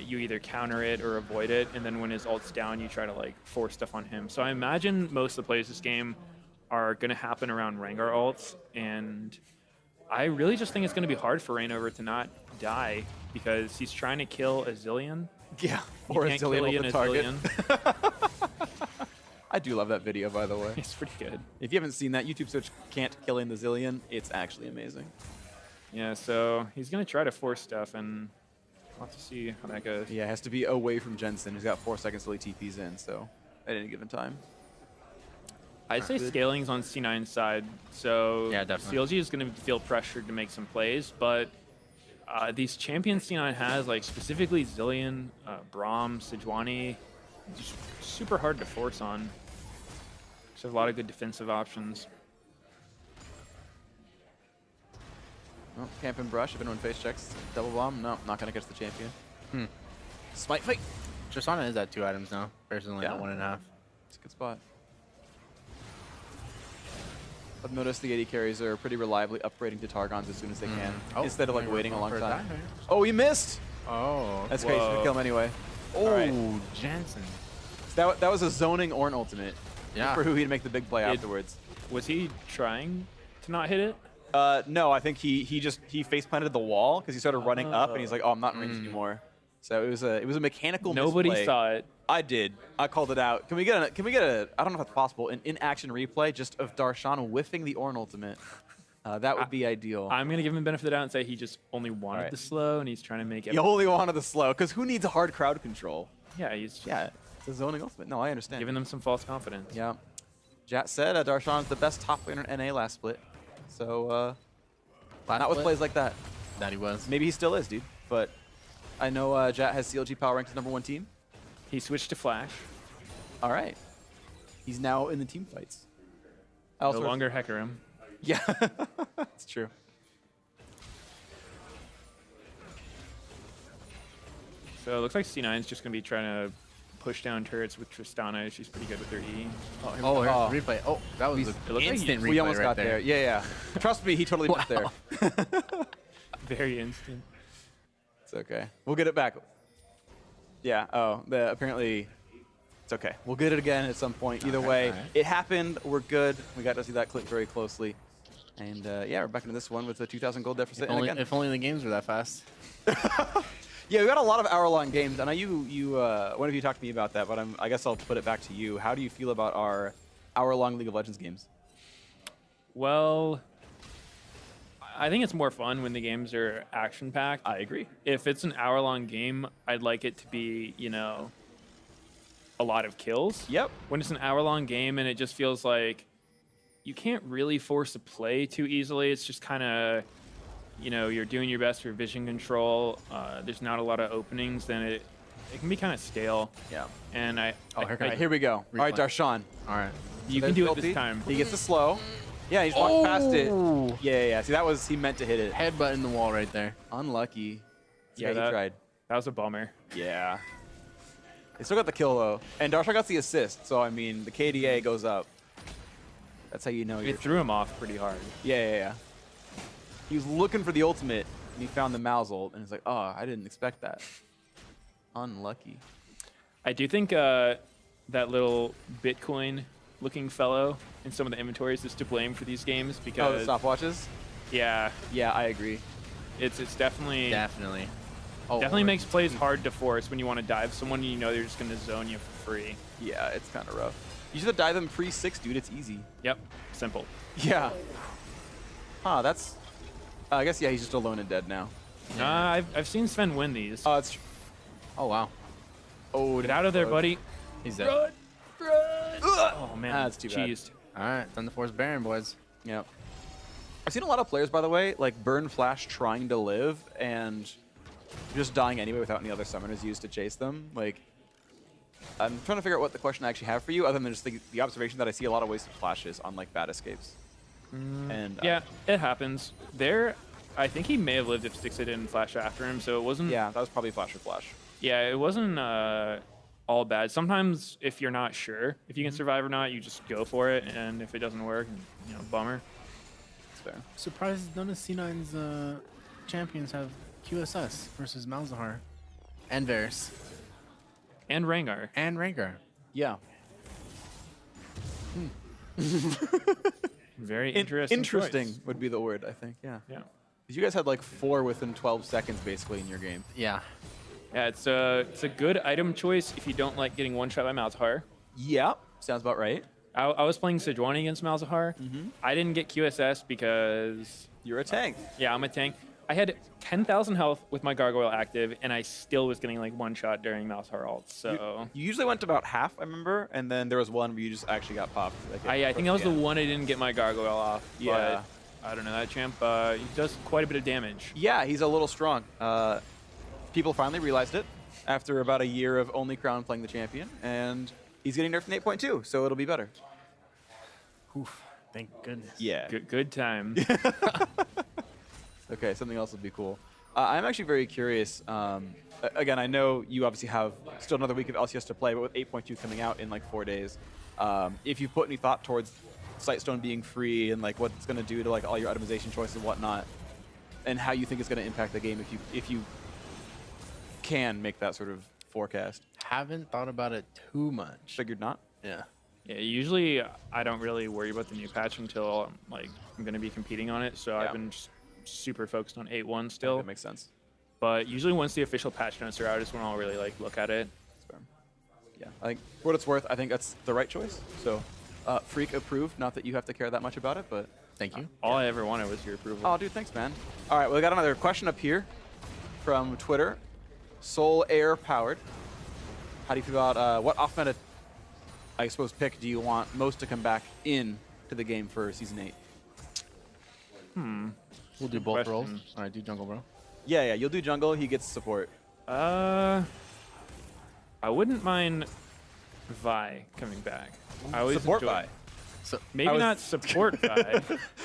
Speaker 3: you either counter it or avoid it. And then when his ult's down, you try to like force stuff on him. So I imagine most of the plays this game are going to happen around Rengar ults. And I really just think it's going to be hard for Reignover to not die because he's trying to kill a Zillion.
Speaker 2: Yeah, or a Zillion with the target.
Speaker 3: Zillion.
Speaker 2: I do love that video, by the way.
Speaker 3: It's pretty good.
Speaker 2: If you haven't seen that, YouTube search "Can't Killing the Zillion." It's actually amazing.
Speaker 3: Yeah, so he's going to try to force stuff, and we'll have to see how that goes.
Speaker 2: Yeah, it has to be away from Jensen, who's got 4 seconds till he TP's in, so at any given time.
Speaker 3: I'd say scaling's on C9's side, so
Speaker 1: yeah, definitely.
Speaker 3: CLG is going to feel pressured to make some plays, but these champions C9 has, like specifically Zillion, Braum, Sejuani, just super hard to force on. There's a lot of good defensive options.
Speaker 2: Oh, camp and brush. If anyone face checks, double bomb. No, not going to catch the champion. Smite fight.
Speaker 1: Tristana is at 2 items now. Personally,
Speaker 2: Yeah.
Speaker 1: not 1.5.
Speaker 2: It's a good spot. I've noticed the AD carries are pretty reliably upgrading to Targons as soon as they can, instead of like waiting a long time. Oh, he missed!
Speaker 1: Oh.
Speaker 2: That's crazy. He's gonna kill him anyway.
Speaker 1: Oh,
Speaker 2: right.
Speaker 1: Jensen.
Speaker 2: That was a zoning Ornn ultimate.
Speaker 1: Yeah.
Speaker 2: For who he'd make the big play afterwards.
Speaker 3: Was he trying to not hit it?
Speaker 2: No, I think he face planted the wall because he started running up and he's like, oh, I'm not in range anymore. So it was a mechanical
Speaker 3: Nobody
Speaker 2: misplay.
Speaker 3: saw it.
Speaker 2: I did. I called it out. Can we get a I don't know if that's possible, an in-action replay just of Darshan whiffing the Ornn ultimate? That would be ideal.
Speaker 3: I'm going to give him the benefit of the doubt and say he just only wanted the slow and he's trying to make it.
Speaker 2: He only wanted the slow because who needs a hard crowd control?
Speaker 3: Yeah, he's just
Speaker 2: It's a zoning ultimate. No, I understand.
Speaker 3: giving them some false confidence.
Speaker 2: Yeah. Jat said Darshan's the best top laner in NA last split. So, not with plays like that.
Speaker 1: That he was.
Speaker 2: Maybe he still is, dude. But I know Jat has CLG power ranked as #1 team.
Speaker 3: He switched to Flash.
Speaker 2: All right. He's now in the team fights.
Speaker 3: No longer Hecker him.
Speaker 2: Yeah, it's true.
Speaker 3: So it looks like C9 is just going to be trying to push down turrets with Tristana. She's pretty good with her E.
Speaker 1: Oh, here's the replay. Oh, that was an
Speaker 3: like
Speaker 1: instant replay
Speaker 2: We almost got
Speaker 1: there.
Speaker 2: there. Yeah. Trust me, he totally missed there.
Speaker 3: Very instant.
Speaker 2: It's okay. We'll get it back. Yeah. Oh, apparently it's okay. We'll get it again at some point. Either way, it happened. We're good. We got to see that clip very closely. And yeah, we're back into this one with a 2,000 gold deficit.
Speaker 1: If only the games were that fast.
Speaker 2: Yeah, we got a lot of hour-long games. I know one of you talked to me about that, but I guess I'll put it back to you. How do you feel about our hour-long League of Legends games?
Speaker 3: Well, I think it's more fun when the games are action-packed.
Speaker 2: I agree.
Speaker 3: If it's an hour-long game, I'd like it to be, you know, a lot of kills.
Speaker 2: Yep.
Speaker 3: When it's an hour-long game and it just feels like you can't really force a play too easily. It's just kind of, you know, you're doing your best for vision control. There's not a lot of openings, then it can be kind of stale.
Speaker 2: Yeah.
Speaker 3: And
Speaker 2: Here we go. All right, Darshan.
Speaker 1: All right.
Speaker 3: You can do it this time.
Speaker 2: He gets the slow. Yeah, he just walked past it. Yeah. See, he meant to hit it.
Speaker 1: Headbutt in the wall right there.
Speaker 2: Unlucky.
Speaker 3: Yeah,
Speaker 2: he tried.
Speaker 3: That was a bummer.
Speaker 2: Yeah. They still got the kill, though. And Darshan got the assist, so, I mean, the KDA goes up. That's how you know
Speaker 3: It threw him off pretty hard.
Speaker 2: Yeah. He was looking for the ultimate, and he found the Mao's ult, and he's like, oh, I didn't expect that. Unlucky.
Speaker 3: I do think that little Bitcoin-looking fellow in some of the inventories is to blame for these games because...
Speaker 2: Oh, the stopwatches?
Speaker 3: Yeah.
Speaker 2: Yeah, I agree.
Speaker 3: It's definitely...
Speaker 1: Definitely.
Speaker 3: Definitely makes plays hard to force when you want to dive someone and you know they're just going to zone you for free.
Speaker 2: Yeah, it's kind of rough. You should have dive them pre-6, dude. It's easy.
Speaker 3: Yep. Simple.
Speaker 2: Yeah. Huh, that's... I guess, yeah, he's just alone and dead now.
Speaker 3: I've seen Sven win these.
Speaker 2: Oh, it's...
Speaker 1: Oh, wow.
Speaker 2: Oh,
Speaker 3: Get out of there, buddy.
Speaker 1: He's dead.
Speaker 3: Run! Oh, man.
Speaker 2: That's too bad.
Speaker 3: Cheesed.
Speaker 1: All right. Time to force Baron, boys.
Speaker 2: Yep. I've seen a lot of players, by the way, like burn Flash trying to live and just dying anyway without any other summoners used to chase them. Like, I'm trying to figure out what the question I actually have for you, other than just the observation that I see a lot of wasted flashes on like bad escapes. And
Speaker 3: Yeah, it happens. I think he may have lived if Stixit didn't flash after him, so it wasn't.
Speaker 2: Yeah, that was probably flash or flash.
Speaker 3: Yeah, it wasn't all bad. Sometimes if you're not sure if you can survive or not, you just go for it, and if it doesn't work, bummer.
Speaker 2: That's fair.
Speaker 1: Surprised none of C9's champions have QSS versus Malzahar and Varus
Speaker 3: And Rengar.
Speaker 1: and Rengar.
Speaker 2: Yeah.
Speaker 3: Very interesting.
Speaker 2: Interesting
Speaker 3: choice.
Speaker 2: would be the word, I think. Yeah.
Speaker 3: Yeah.
Speaker 2: You guys had like 4 within 12 seconds basically in your game.
Speaker 1: Yeah.
Speaker 3: Yeah, it's a good item choice if you don't like getting one shot by Malzahar.
Speaker 2: Yeah, sounds about right.
Speaker 3: I was playing Sejuani against Malzahar. I didn't get QSS because
Speaker 2: You're a tank.
Speaker 3: yeah, I'm a tank. I had 10,000 health with my Gargoyle active, and I still was getting like one shot during Malzahar ult. So
Speaker 2: You usually went to about half, I remember, and then there was one where you just actually got popped. Like,
Speaker 3: I think that was the one I didn't get my Gargoyle off.
Speaker 2: Yeah.
Speaker 3: But I don't know, that champ, he does quite a bit of damage.
Speaker 2: Yeah, he's a little strong. People finally realized it after about a year of only Crown playing the champion, and he's getting nerfed in 8.2, so it'll be better.
Speaker 1: Oof. Thank goodness.
Speaker 2: Yeah.
Speaker 3: Good time.
Speaker 2: Okay, something else would be cool. I'm actually very curious. Again, I know you obviously have still another week of LCS to play, but with 8.2 coming out in like 4 days, if you put any thought towards Sightstone being free and like what it's going to do to like all your itemization choices and whatnot, and how you think it's going to impact the game if you can make that sort of forecast.
Speaker 1: Haven't thought about it too much.
Speaker 2: Figured not.
Speaker 1: Yeah.
Speaker 3: Yeah, usually I don't really worry about the new patch until I'm going to be competing on it. So
Speaker 2: Yeah.
Speaker 3: I've been just super focused on 8.1 still.
Speaker 2: That makes sense.
Speaker 3: But usually once the official patch notes are out is when I'll really like look at it.
Speaker 2: That's fair. Yeah, I think for what it's worth, I think that's the right choice. So, Phreak approved. Not that you have to care that much about it, but
Speaker 1: Thank you.
Speaker 3: All I ever wanted was your approval.
Speaker 2: oh, dude, thanks, man. All right, well, we got another question up here from Twitter. Soul Air Powered. How do you feel about what off-meta, I suppose, pick do you want most to come back in to the game for Season 8?
Speaker 1: We'll do
Speaker 3: Good
Speaker 1: both
Speaker 3: question.
Speaker 1: roles. All right, do jungle, bro.
Speaker 2: Yeah, you'll do jungle. He gets support.
Speaker 3: I wouldn't mind Vi coming back. I always
Speaker 2: Support
Speaker 3: enjoy-
Speaker 2: Vi.
Speaker 1: So
Speaker 3: Maybe
Speaker 2: I was-
Speaker 3: not support Vi.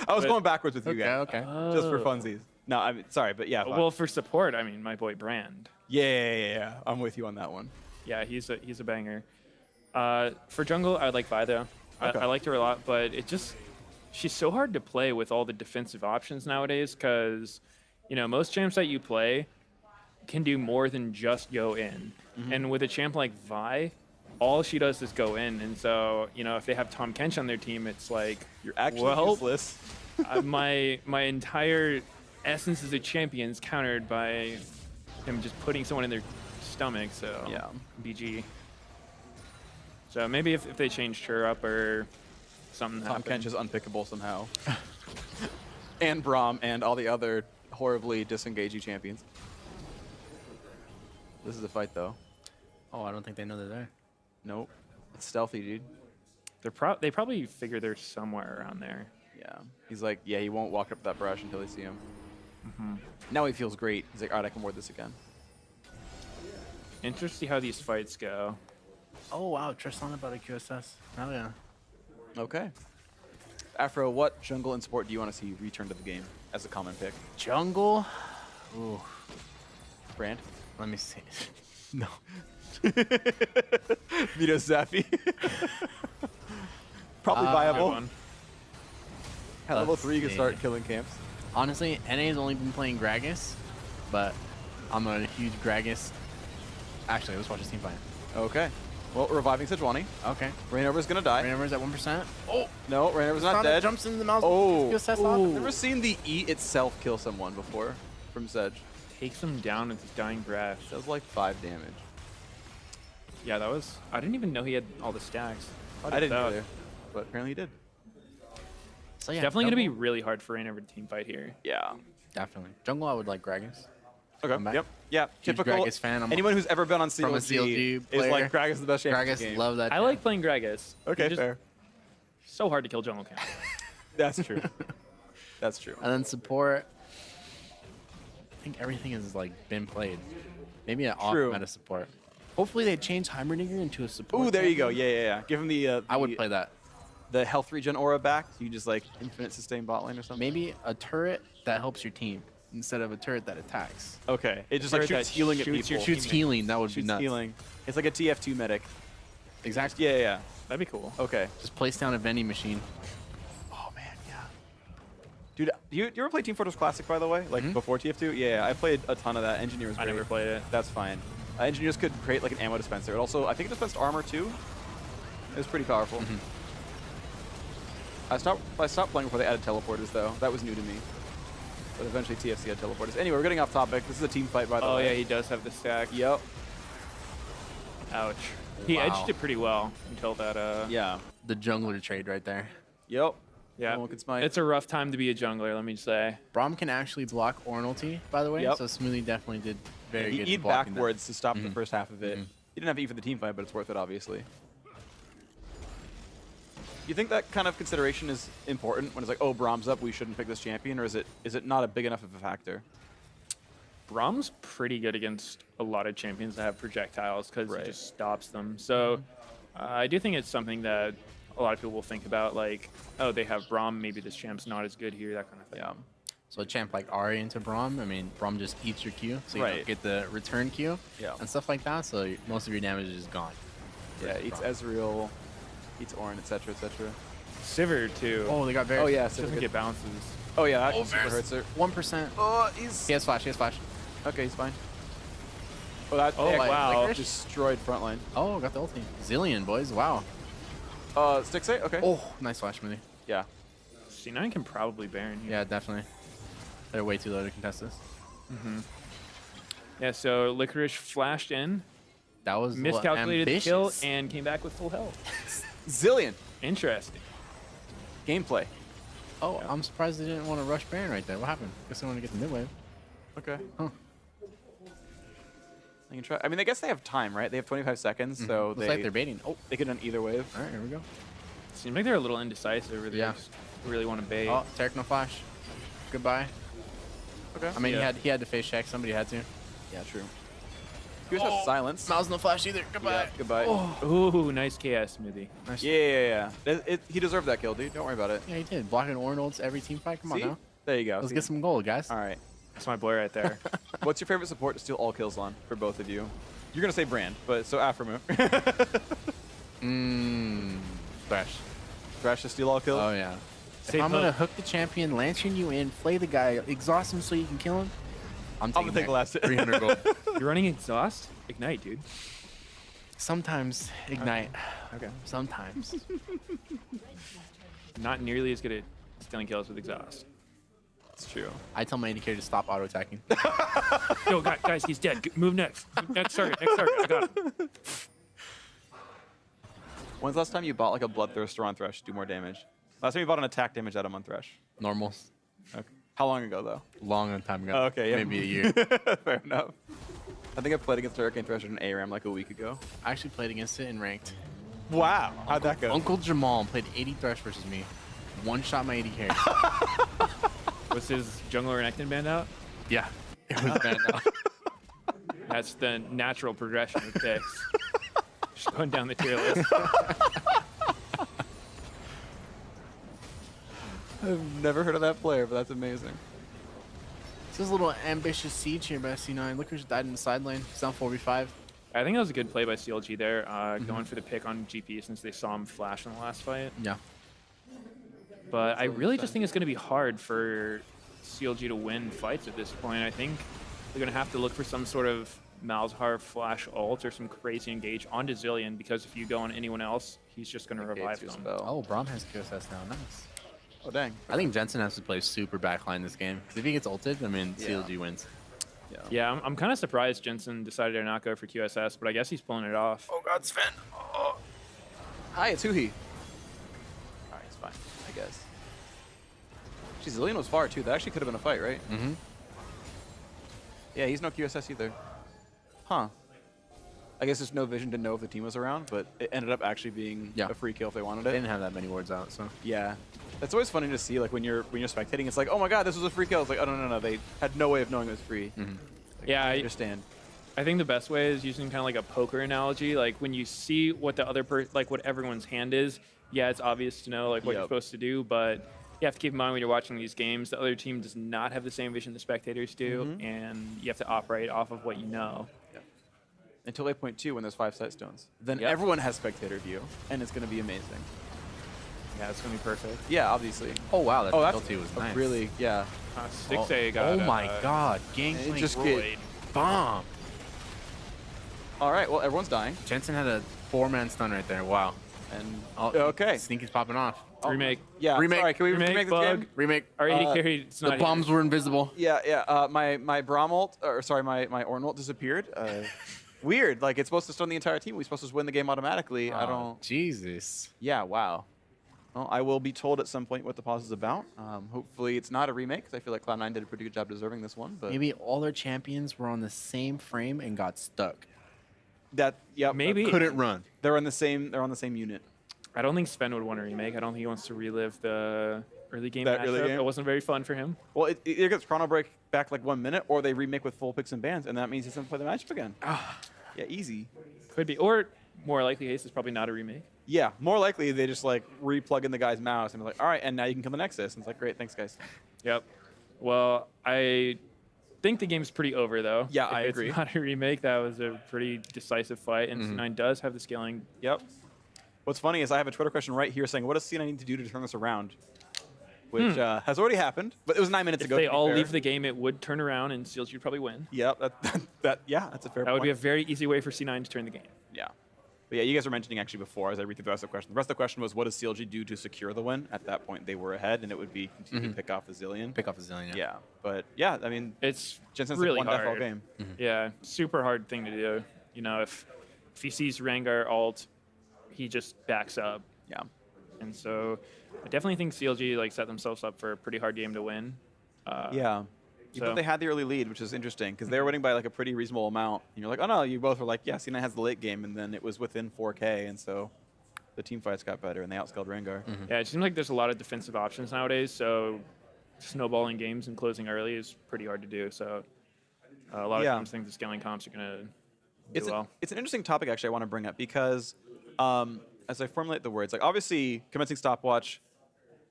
Speaker 2: I was
Speaker 3: But-
Speaker 2: going backwards with you
Speaker 1: okay,
Speaker 2: guys.
Speaker 1: okay.
Speaker 2: Just for funsies. No, I mean, sorry, but yeah. Vi.
Speaker 3: Well, for support, I mean my boy Brand.
Speaker 2: Yeah. I'm with you on that one.
Speaker 3: Yeah, he's a banger. For jungle, I like Vi though.
Speaker 2: Okay.
Speaker 3: I liked her a lot, but she's so hard to play with all the defensive options nowadays because, most champs that you play can do more than just go in. And with a champ like Vi, all she does is go in. And so, if they have Tom Kench on their team, it's like,
Speaker 2: You're actually
Speaker 3: well,
Speaker 2: useless.
Speaker 3: my entire essence as a champion is countered by him just putting someone in their stomach. So
Speaker 2: Yeah.
Speaker 3: BG. So maybe if they changed her up or something
Speaker 2: Tom
Speaker 3: happened.
Speaker 2: Kench is unpickable somehow. And Braum and all the other horribly disengaging champions. This is a fight, though.
Speaker 1: Oh, I don't think they know they're there.
Speaker 2: Nope. It's stealthy, dude.
Speaker 3: They probably figure they're somewhere around there.
Speaker 2: Yeah. He's like, yeah, he won't walk up that brush until they see him. Now he feels great. He's like, all right, I can ward this again.
Speaker 3: Interesting how these fights go.
Speaker 1: Oh, wow. Tristan about a QSS. Oh, yeah.
Speaker 2: Okay. Afro, what jungle and support do you want to see return to the game as a common pick?
Speaker 1: Jungle? Ooh.
Speaker 2: Brand?
Speaker 1: Let me see. No.
Speaker 2: Meteos Zappy. Probably
Speaker 3: Good
Speaker 2: viable.
Speaker 3: one.
Speaker 2: At level
Speaker 1: Let's
Speaker 2: 3, you can
Speaker 1: see.
Speaker 2: start killing camps.
Speaker 1: Honestly, NA's only been playing Gragas, but I'm a huge Gragas. Actually, let's watch this team fight.
Speaker 2: Okay. Well, reviving Sejuani.
Speaker 1: Okay.
Speaker 2: Rainover's gonna die.
Speaker 1: Rainover's at 1%. Oh!
Speaker 2: No, Rainover's not dead.
Speaker 1: Jumps into the mouse.
Speaker 2: Oh.
Speaker 1: QSS off.
Speaker 2: I've never seen the E itself kill someone before from Sedge.
Speaker 3: Takes him down with his dying breath.
Speaker 2: Does like 5 damage.
Speaker 3: Yeah, that was. I didn't even know he had all the stacks.
Speaker 2: I didn't either, but apparently he did.
Speaker 1: So yeah,
Speaker 3: Definitely going to be
Speaker 1: jungle-
Speaker 3: really hard for Rainover to team fight here.
Speaker 2: Yeah.
Speaker 1: Definitely. Jungle, I would like Gragas.
Speaker 2: Okay.
Speaker 1: Come back.
Speaker 2: Yep. Yeah.
Speaker 1: Huge
Speaker 2: Typical.
Speaker 1: Gragas fan. I'm
Speaker 2: Anyone who's ever been on
Speaker 1: from a
Speaker 2: CLG,
Speaker 1: CLG
Speaker 2: is
Speaker 1: player.
Speaker 2: like Gragas is the best champion in the
Speaker 1: Gragas,
Speaker 2: game.
Speaker 1: love that.
Speaker 3: I like playing Gragas.
Speaker 2: Okay,
Speaker 3: He's just
Speaker 2: fair.
Speaker 3: so hard to kill jungle camp.
Speaker 2: That's true. That's true.
Speaker 1: And then support. I think everything has like been played. Maybe an off
Speaker 2: True.
Speaker 1: meta support. Hopefully they change Heimerdinger into a support.
Speaker 2: Ooh, there you go.
Speaker 1: champion.
Speaker 2: Yeah. Give him the.
Speaker 1: I would play that.
Speaker 2: The health regen aura back. So you just like infinite sustain bot lane or something.
Speaker 1: Maybe a turret that helps your team. instead of a turret that attacks.
Speaker 2: Okay. It just like
Speaker 3: Turret
Speaker 2: shoots
Speaker 3: that
Speaker 2: healing at
Speaker 3: shoots
Speaker 2: people.
Speaker 3: your
Speaker 1: Shoots healing. That would be
Speaker 2: Shoots
Speaker 1: nuts.
Speaker 2: healing. It's like a TF2 medic.
Speaker 1: Exactly.
Speaker 2: Yeah, yeah.
Speaker 3: That'd be cool.
Speaker 2: Okay.
Speaker 1: Just place down a vending machine.
Speaker 2: Oh man, yeah. Dude, you ever play Team Fortress Classic, by the way? Like before TF2? Yeah, I played a ton of that. Engineers.
Speaker 3: I never played it.
Speaker 2: That's fine. Engineers could create like an ammo dispenser. It also, I think it dispensed armor too. It was pretty powerful. I stopped playing before they added teleporters though. That was new to me. But eventually TFC had teleporters. Anyway, we're getting off topic. This is a team fight, by the way.
Speaker 3: Oh yeah, he does have the stack.
Speaker 2: Yep.
Speaker 3: Ouch. He
Speaker 1: Wow.
Speaker 3: edged it pretty well until that.
Speaker 2: Yeah.
Speaker 1: The jungler trade right there.
Speaker 2: Yep.
Speaker 3: Yeah.
Speaker 2: No one can smite.
Speaker 3: It's a rough time to be a jungler, let me say.
Speaker 1: Braum can actually block Ornalty, by the way.
Speaker 2: Yep.
Speaker 1: So Smoothie definitely did very
Speaker 2: He
Speaker 1: good.
Speaker 2: eat
Speaker 1: blocking that.
Speaker 2: backwards to stop the first half of it. He didn't have to eat for the team fight, but it's worth it, obviously. You think that kind of consideration is important when it's like, oh, Braum's up, we shouldn't pick this champion, or is it not a big enough of a factor?
Speaker 3: Braum's pretty good against a lot of champions that have projectiles because
Speaker 2: Right.
Speaker 3: he just stops them. So I do think it's something that a lot of people will think about, like, oh, they have Braum, maybe this champ's not as good here, that kind of thing.
Speaker 2: Yeah.
Speaker 1: So a champ like Ari into Braum, I mean, Braum just eats your Q, so you
Speaker 2: Right.
Speaker 1: don't get the return Q
Speaker 2: Yeah.
Speaker 1: and stuff like that. So most of your damage is gone.
Speaker 2: Yeah, eats
Speaker 1: Braum.
Speaker 2: Ezreal, eats Ornn, etc., etc.
Speaker 3: Sivir, too.
Speaker 1: Oh, they got very.
Speaker 2: Oh, yeah.
Speaker 3: Doesn't
Speaker 2: So
Speaker 3: get bounces.
Speaker 2: oh, yeah, that
Speaker 1: Oh,
Speaker 2: super hurts her.
Speaker 1: 1%.
Speaker 2: Oh, he's...
Speaker 1: He has flash. He has flash.
Speaker 2: Okay, he's fine. Oh, that
Speaker 3: Oh, wow.
Speaker 2: like, destroyed frontline.
Speaker 1: Oh, got the ulti. Zillion, boys. Wow.
Speaker 2: Stick say? Okay.
Speaker 1: Oh, nice flash, Smoothie.
Speaker 2: Yeah.
Speaker 3: C9 can probably Baron here.
Speaker 1: Yeah, definitely. They're way too low to contest this.
Speaker 3: Yeah, so Licorice flashed in,
Speaker 1: That was a little
Speaker 3: miscalculated the kill,
Speaker 1: ambitious.
Speaker 3: and came back with full health.
Speaker 2: Zillion.
Speaker 3: Interesting.
Speaker 2: Gameplay.
Speaker 1: Oh, I'm surprised they didn't want to rush Baron right there. What happened? Guess they want to get the mid wave.
Speaker 2: Okay.
Speaker 1: Huh.
Speaker 2: They can try. I mean, I guess they have time, right? They have 25 seconds, so
Speaker 1: Looks
Speaker 2: they
Speaker 1: like they're baiting. Oh,
Speaker 2: they could run either wave.
Speaker 1: all right, here we go.
Speaker 3: Seems like they're a little indecisive, or they
Speaker 1: Yeah.
Speaker 3: just really want to bait.
Speaker 1: Oh, Taric no flash. Goodbye.
Speaker 2: Okay.
Speaker 1: I mean,
Speaker 3: Yeah.
Speaker 1: he had to face check. Somebody had to.
Speaker 2: Yeah, true. He was just silence.
Speaker 1: Miles no flash either. Goodbye.
Speaker 2: Yeah, goodbye.
Speaker 3: Ooh, nice KS smoothie.
Speaker 1: Nice.
Speaker 2: Yeah. He deserved that kill, dude. Don't worry about it.
Speaker 1: Yeah, he did. Blocking Ornn ults every team fight. Come
Speaker 2: See?
Speaker 1: on now.
Speaker 2: There you go.
Speaker 1: Let's
Speaker 2: See?
Speaker 1: get some gold, guys.
Speaker 2: All right.
Speaker 3: That's my boy right there.
Speaker 2: What's your favorite support to steal all kills on for both of you? You're gonna say Brand, but so Aphromoo.
Speaker 1: Thresh.
Speaker 2: Thresh to steal all kills.
Speaker 1: Oh, yeah.
Speaker 3: Safe
Speaker 1: If I'm going to
Speaker 3: hook.
Speaker 1: hook the champion, lantern you in, flay the guy, exhaust him so you can kill him, I'm
Speaker 2: gonna take
Speaker 1: that.
Speaker 2: last.
Speaker 1: 300 gold.
Speaker 3: You're running exhaust? Ignite, dude.
Speaker 1: Sometimes ignite.
Speaker 3: Okay.
Speaker 1: Sometimes.
Speaker 3: Not nearly as good at stealing kills with exhaust.
Speaker 2: It's true.
Speaker 1: I tell my AD carry to stop auto attacking.
Speaker 3: Yo, guys, he's dead. Move next. Next target. I got him.
Speaker 2: When's the last time you bought like a Bloodthirster on Thresh to do more damage? Last time you bought an attack damage item on Thresh?
Speaker 1: Normals.
Speaker 2: Okay. How long ago though?
Speaker 1: Long time ago.
Speaker 2: Oh, okay, yeah.
Speaker 1: Maybe a year.
Speaker 2: Fair enough. I think I played against Hurricane Thresh in ARAM like a week ago.
Speaker 1: I actually played against it in ranked.
Speaker 2: Wow. How'd that go?
Speaker 1: Uncle Jamal played 80 Thresh versus me. One shot my 80 carry.
Speaker 3: Was his jungler Renekton banned out?
Speaker 1: Yeah. It was bad now.
Speaker 3: That's the natural progression of picks. Just going down the tier list.
Speaker 2: I've never heard of that player, but that's amazing.
Speaker 1: This is a little ambitious siege here by C9. Look who's died in the side lane. He's down 4v5.
Speaker 3: I think that was a good play by CLG there, going for the pick on GP since they saw him flash in the last fight.
Speaker 1: Yeah.
Speaker 3: But I really just think it's going to be hard for CLG to win fights at this point. I think they're going to have to look for some sort of Malzahar flash ult or some crazy engage onto Zillion, because if you go on anyone else, he's just going to revive them.
Speaker 1: Oh, Braum has QSS now. Nice.
Speaker 2: Oh, dang.
Speaker 1: I think Jensen has to play super backline this game. Because if he gets ulted, I mean, CLG wins.
Speaker 3: Yeah, I'm kind of surprised Jensen decided to not go for QSS, but I guess he's pulling it off.
Speaker 1: Oh, God, Sven. Oh.
Speaker 2: Hi, it's Huhi. Alright, it's fine, I guess. Jeez, Zillion was far too. That actually could have been a fight, right?
Speaker 1: Mm-hmm.
Speaker 2: Yeah, he's no QSS either. Huh. I guess there's no vision to know if the team was around, but it ended up actually being a free kill if they wanted
Speaker 1: They
Speaker 2: it.
Speaker 1: didn't have that many wards out, so.
Speaker 2: Yeah. That's always funny to see, like, when you're spectating, it's like, oh my god, this was a free kill. It's like, oh, no, they had no way of knowing it was free.
Speaker 1: Mm-hmm.
Speaker 2: Like,
Speaker 3: Yeah,
Speaker 2: I understand.
Speaker 3: I think the best way is using kind of like a poker analogy. Like when you see what the other like what everyone's hand is, yeah, it's obvious to know like what you're supposed to do, but you have to keep in mind when you're watching these games, the other team does not have the same vision the spectators do, and you have to operate off of what you know.
Speaker 2: Until 8.2 when there's 5 sight stones. Then everyone has spectator view, and it's going to be amazing.
Speaker 3: Yeah, it's going to be perfect.
Speaker 2: Yeah, obviously.
Speaker 1: Oh, wow. That
Speaker 2: that's
Speaker 1: penalty was nice.
Speaker 2: Really, yeah.
Speaker 3: 6A got
Speaker 1: Oh, my God. Gangplank
Speaker 2: just
Speaker 1: get bomb.
Speaker 2: All right, well, everyone's dying.
Speaker 1: Jensen had a 4-man stun right there. Wow.
Speaker 2: And
Speaker 1: okay. Sneaky's popping off.
Speaker 3: Remake.
Speaker 2: Yeah,
Speaker 1: remake.
Speaker 2: Sorry, can we remake this game?
Speaker 1: Remake.
Speaker 3: Our AD carry, it's not
Speaker 1: the bombs were invisible.
Speaker 2: Yeah. My Braum ult, or sorry, my Ornn ult disappeared. Weird. Like, it's supposed to stun the entire team. We're supposed to win the game automatically. I don't.
Speaker 1: Jesus.
Speaker 2: Yeah, wow. Well, I will be told at some point what the pause is about. Hopefully it's not a remake, because I feel like Cloud9 did a pretty good job deserving this one. But
Speaker 1: maybe all their champions were on the same frame and got stuck.
Speaker 3: Maybe
Speaker 1: couldn't run.
Speaker 2: They're on the same unit.
Speaker 3: I don't think Sven would want to remake. I don't think he wants to relive the early game matchup. It wasn't very fun for him.
Speaker 2: Well, it either gets Chrono Break back like 1 minute, or they remake with full picks and bans, and that means he doesn't play the matchup again. Yeah, easy.
Speaker 3: Could be. Or more likely case, it's probably not a remake.
Speaker 2: Yeah, more likely they just like re-plug in the guy's mouse and be like, all right, and now you can kill the Nexus. And it's like, great, thanks, guys.
Speaker 3: Yep. Well, I think the game's pretty over, though.
Speaker 2: Yeah,
Speaker 3: if
Speaker 2: I agree.
Speaker 3: It's not a remake. That was a pretty decisive fight, and C9 does have the scaling.
Speaker 2: Yep. What's funny is I have a Twitter question right here saying, what does C9 need to do to turn this around? Which has already happened, but it was 9 minutes ago.
Speaker 3: If they all leave the game, it would turn around, and CLG would probably win.
Speaker 2: Yep, yeah, that's a fair point.
Speaker 3: That would be a very easy way for C9 to turn the game.
Speaker 2: Yeah. But yeah, you guys were mentioning actually before, as I read through the rest of the question. The rest of the question was, what does CLG do to secure the win? At that point, they were ahead, and it would be continue to pick off the Zillion.
Speaker 1: Pick off the Zillion,
Speaker 2: yeah. But yeah, I mean,
Speaker 3: it's
Speaker 2: Jensen's
Speaker 3: really
Speaker 2: won
Speaker 3: hard.
Speaker 2: Death all game.
Speaker 3: Yeah, super hard thing to do. You know, if he sees Rengar ult, he just backs up.
Speaker 2: Yeah.
Speaker 3: And so I definitely think CLG like set themselves up for a pretty hard game to win.
Speaker 2: Yeah. You thought they had the early lead, which is interesting, because they were winning by like a pretty reasonable amount. And you're like, oh no, you both were like, yeah, C9 has the late game, and then it was within 4K, and so the team fights got better, and they outscaled Rengar.
Speaker 3: Yeah, it seems like there's a lot of defensive options nowadays, so snowballing games and closing early is pretty hard to do. So a lot of times think the scaling comps are going to do well.
Speaker 2: It's an interesting topic, actually, I want to bring up, because as I formulate the words, like obviously commencing stopwatch,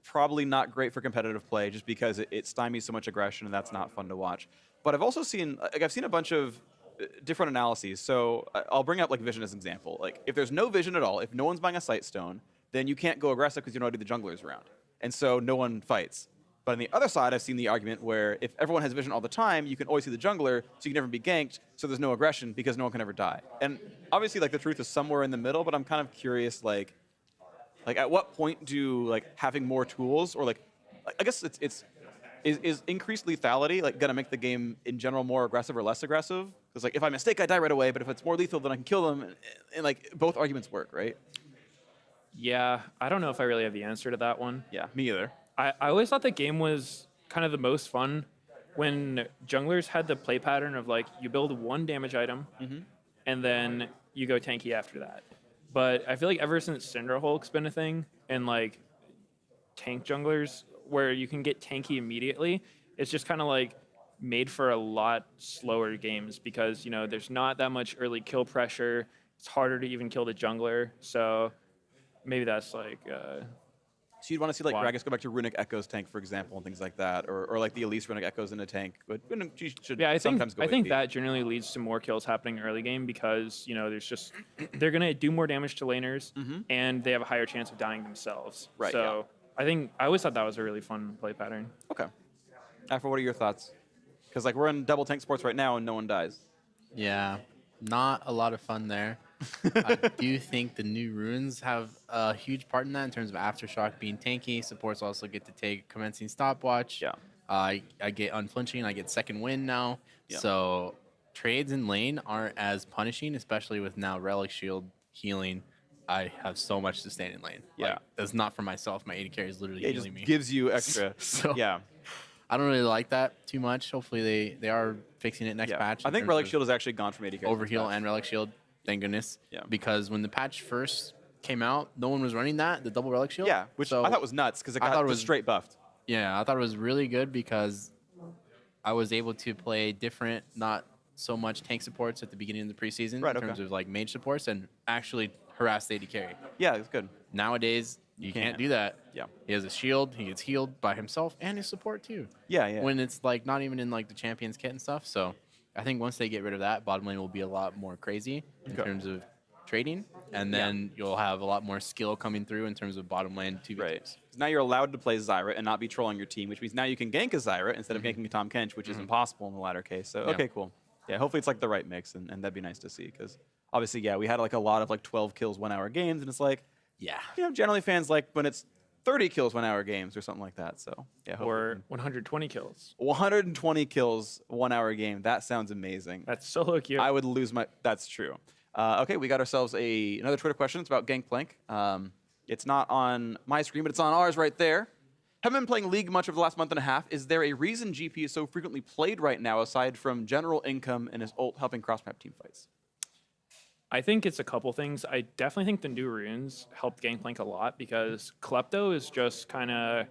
Speaker 2: probably not great for competitive play just because it stymies so much aggression, and that's not fun to watch. But I've also seen, like, I've seen a bunch of different analyses. So I'll bring up like vision as an example. Like if there's no vision at all, if no one's buying a sight stone, then you can't go aggressive because you know how to do the junglers around. And so no one fights. But on the other side, I've seen the argument where if everyone has vision all the time, you can always see the jungler, so you can never be ganked, so there's no aggression because no one can ever die. And obviously, like, the truth is somewhere in the middle, but I'm kind of curious, like at what point do, like, having more tools, or, like, I guess is increased lethality, like, gonna make the game in general more aggressive or less aggressive? Because, like, if I mistake, I die right away, but if it's more lethal, then I can kill them, and like, both arguments work, right?
Speaker 3: Yeah, I don't know if I really have the answer to that one.
Speaker 2: Yeah, me either.
Speaker 3: I always thought the game was kind of the most fun when junglers had the play pattern of, like, you build one damage item, and then you go tanky after that. But I feel like ever since Syndra Hulk's been a thing, and, like, tank junglers, where you can get tanky immediately, it's just kind of, like, made for a lot slower games because, you know, there's not that much early kill pressure. It's harder to even kill the jungler. So maybe that's, like...
Speaker 2: So you'd want to see, like, Gragas go back to Runic Echo's tank, for example, and things like that, or like the Elise Runic Echoes in a tank. But you should sometimes go
Speaker 3: I think that generally leads to more kills happening early game because, you know, there's just they're gonna do more damage to laners, and they have a higher chance of dying themselves.
Speaker 2: Right.
Speaker 3: So I always thought that was a really fun play pattern.
Speaker 2: Okay. Afro, what are your thoughts? Because, like, we're in double tank sports right now, and no one dies.
Speaker 1: Yeah, not a lot of fun there. I do think the new runes have a huge part in that in terms of Aftershock being tanky. Supports also get to take commencing stopwatch.
Speaker 2: Yeah.
Speaker 1: I get unflinching. I get second wind now. Yeah. So trades in lane aren't as punishing, especially with now Relic Shield healing. I have so much to stand in lane.
Speaker 2: Yeah.
Speaker 1: Like, that's not for myself. My AD carry is literally healing me.
Speaker 2: It just gives you extra.
Speaker 1: So
Speaker 2: yeah.
Speaker 1: I don't really like that too much. Hopefully they are fixing it next patch.
Speaker 2: I think Relic Shield has actually gone from AD carry.
Speaker 1: Overheal and Relic Shield. Thank goodness.
Speaker 2: Yeah.
Speaker 1: Because when the patch first came out, no one was running that, the double Relic Shield.
Speaker 2: Yeah, which I thought was nuts because it got just straight buffed.
Speaker 1: Yeah, I thought it was really good because I was able to play different, not so much tank supports at the beginning of the preseason in terms of, like, mage supports and actually harass the AD carry.
Speaker 2: Yeah, it's good.
Speaker 1: Nowadays, you can't do that.
Speaker 2: Yeah.
Speaker 1: He has a shield. He gets healed by himself and his support too.
Speaker 2: Yeah.
Speaker 1: When it's like not even in like the champions kit and stuff. So I think once they get rid of that, bottom lane will be a lot more crazy in terms of trading, and then you'll have a lot more skill coming through in terms of bottom lane 2v2s.
Speaker 2: Right. Now you're allowed to play Zyra and not be trolling your team, which means now you can gank a Zyra instead of ganking a Tahm Kench, which is impossible in the latter case. So okay, cool. Yeah, hopefully it's like the right mix, and that'd be nice to see, because obviously, we had like a lot of like 12 kills 1 hour games, and it's like, generally fans like when it's 30 kills 1 hour games or something like that. So
Speaker 3: or 120 kills.
Speaker 2: 120 kills 1 hour game. That sounds amazing.
Speaker 3: That's so cute.
Speaker 2: I would lose my. That's true. Okay, we got ourselves another Twitter question. It's about Gangplank. It's not on my screen, but it's on ours right there. Haven't been playing League much over the last month and a half. Is there a reason GP is so frequently played right now, aside from general income and his ult helping cross-map team fights?
Speaker 3: I think it's a couple things. I definitely think the new runes helped Gangplank a lot, because Klepto is just kind of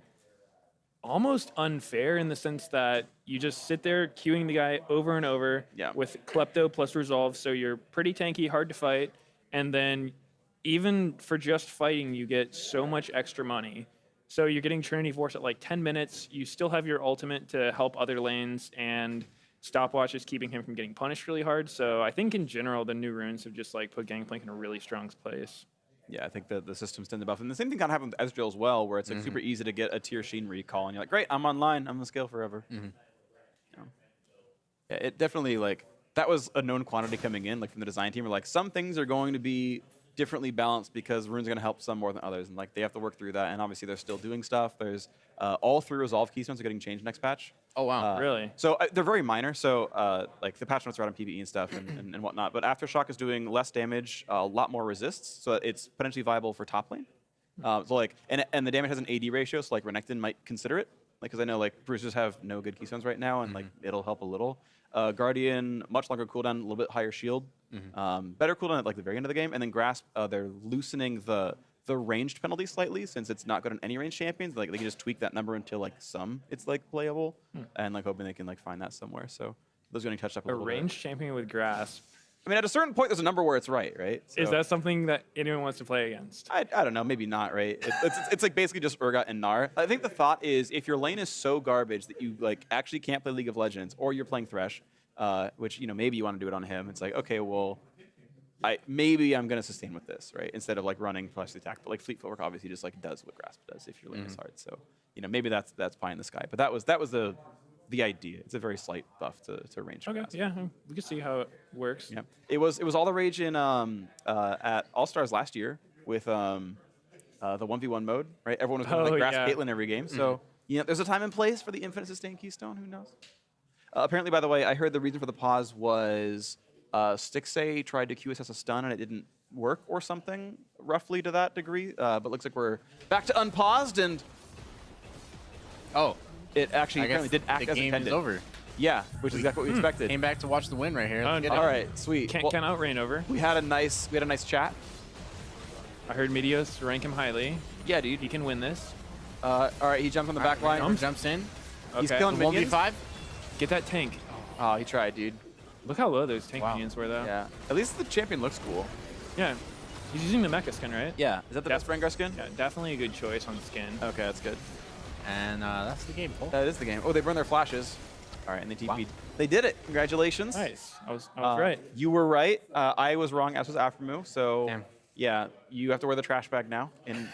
Speaker 3: almost unfair in the sense that you just sit there queuing the guy over and over with Klepto plus Resolve, so you're pretty tanky, hard to fight, and then even for just fighting, you get so much extra money. So you're getting Trinity Force at like 10 minutes, you still have your ultimate to help other lanes, and Stopwatch is keeping him from getting punished really hard. So I think in general, the new runes have just like put Gangplank in a really strong place.
Speaker 2: Yeah, I think the systems tend to buff. And the same thing kind of happened with Ezreal as well, where it's like super easy to get a tier Sheen recall, and you're like, great, I'm online, I'm going to scale forever. Yeah, it definitely, like, that was a known quantity coming in, like from the design team. Where like, some things are going to be differently balanced because runes are going to help some more than others, and like they have to work through that. And obviously, they're still doing stuff. There's all 3 Resolve keystones are getting changed next patch.
Speaker 1: Oh wow,
Speaker 3: really?
Speaker 2: So they're very minor. So like the patch notes are out on PvE and stuff and whatnot. But Aftershock is doing less damage, a lot more resists, so it's potentially viable for top lane. So like, and the damage has an AD ratio, so like Renekton might consider it, like, because I know like Bruisers have no good keystones right now, and like it'll help a little. Guardian, much longer cooldown, a little bit higher shield, better cooldown at like the very end of the game, and then Grasp, they're loosening the ranged penalty slightly, since it's not good on any ranged champions. Like they can just tweak that number until like it's like playable, and like hoping they can like find that somewhere. So those are getting touched up a little bit.
Speaker 3: A ranged champion with Grasp.
Speaker 2: I mean, at a certain point, there's a number where it's right? So,
Speaker 3: is that something that anyone wants to play against?
Speaker 2: I don't know, maybe not, right? It's like basically just Urgot and Gnar. I think the thought is, if your lane is so garbage that you like actually can't play League of Legends, or you're playing Thresh, which maybe you want to do it on him. It's like, okay, well, maybe I'm gonna sustain with this, right? Instead of like running plus the attack, but like Fleet Footwork obviously just like does what Grasp does if your lane is hard. So maybe that's pie in the sky. But that was the idea. It's a very slight buff to range.
Speaker 3: Okay, Grasp. Yeah, we can see how it works.
Speaker 2: Yeah, it was all the rage in at All Stars last year with the 1v1 mode, right? Everyone was going to like Grasp Caitlyn every game. So there's a time and place for the infinite sustain keystone. Who knows? Apparently, by the way, I heard the reason for the pause was Stixxay tried to QSS a stun and it didn't work or something, roughly to that degree. But looks like we're back to unpaused, and it actually apparently did act as intended.
Speaker 1: The game is over.
Speaker 2: Yeah, which is exactly what we expected.
Speaker 1: Came back to watch the win right here.
Speaker 2: All right, sweet.
Speaker 3: Can't count out Rain over.
Speaker 2: We had a nice chat.
Speaker 3: I heard Meteos rank him highly.
Speaker 2: Yeah, dude.
Speaker 3: He can win this.
Speaker 2: All right, he jumps on the back line.
Speaker 1: Jumps in.
Speaker 3: Okay.
Speaker 2: He's killing minions.
Speaker 1: 1v5.
Speaker 3: Get that tank.
Speaker 2: Oh, he tried, dude.
Speaker 3: Look how low those tank minions were, though.
Speaker 2: Yeah. At least the champion looks cool.
Speaker 3: Yeah. He's using the mecha skin, right?
Speaker 2: Yeah. Is that the best Rengar skin?
Speaker 3: Yeah, definitely a good choice on skin.
Speaker 2: Okay, that's good.
Speaker 1: And that's the game, Cole.
Speaker 2: That is the game. Oh, they burn their flashes. All right, and they TP'd. Wow. They did it. Congratulations.
Speaker 3: Nice. I was right.
Speaker 2: You were right. I was wrong, as was Aphromoo. So, yeah, you have to wear the trash bag now. And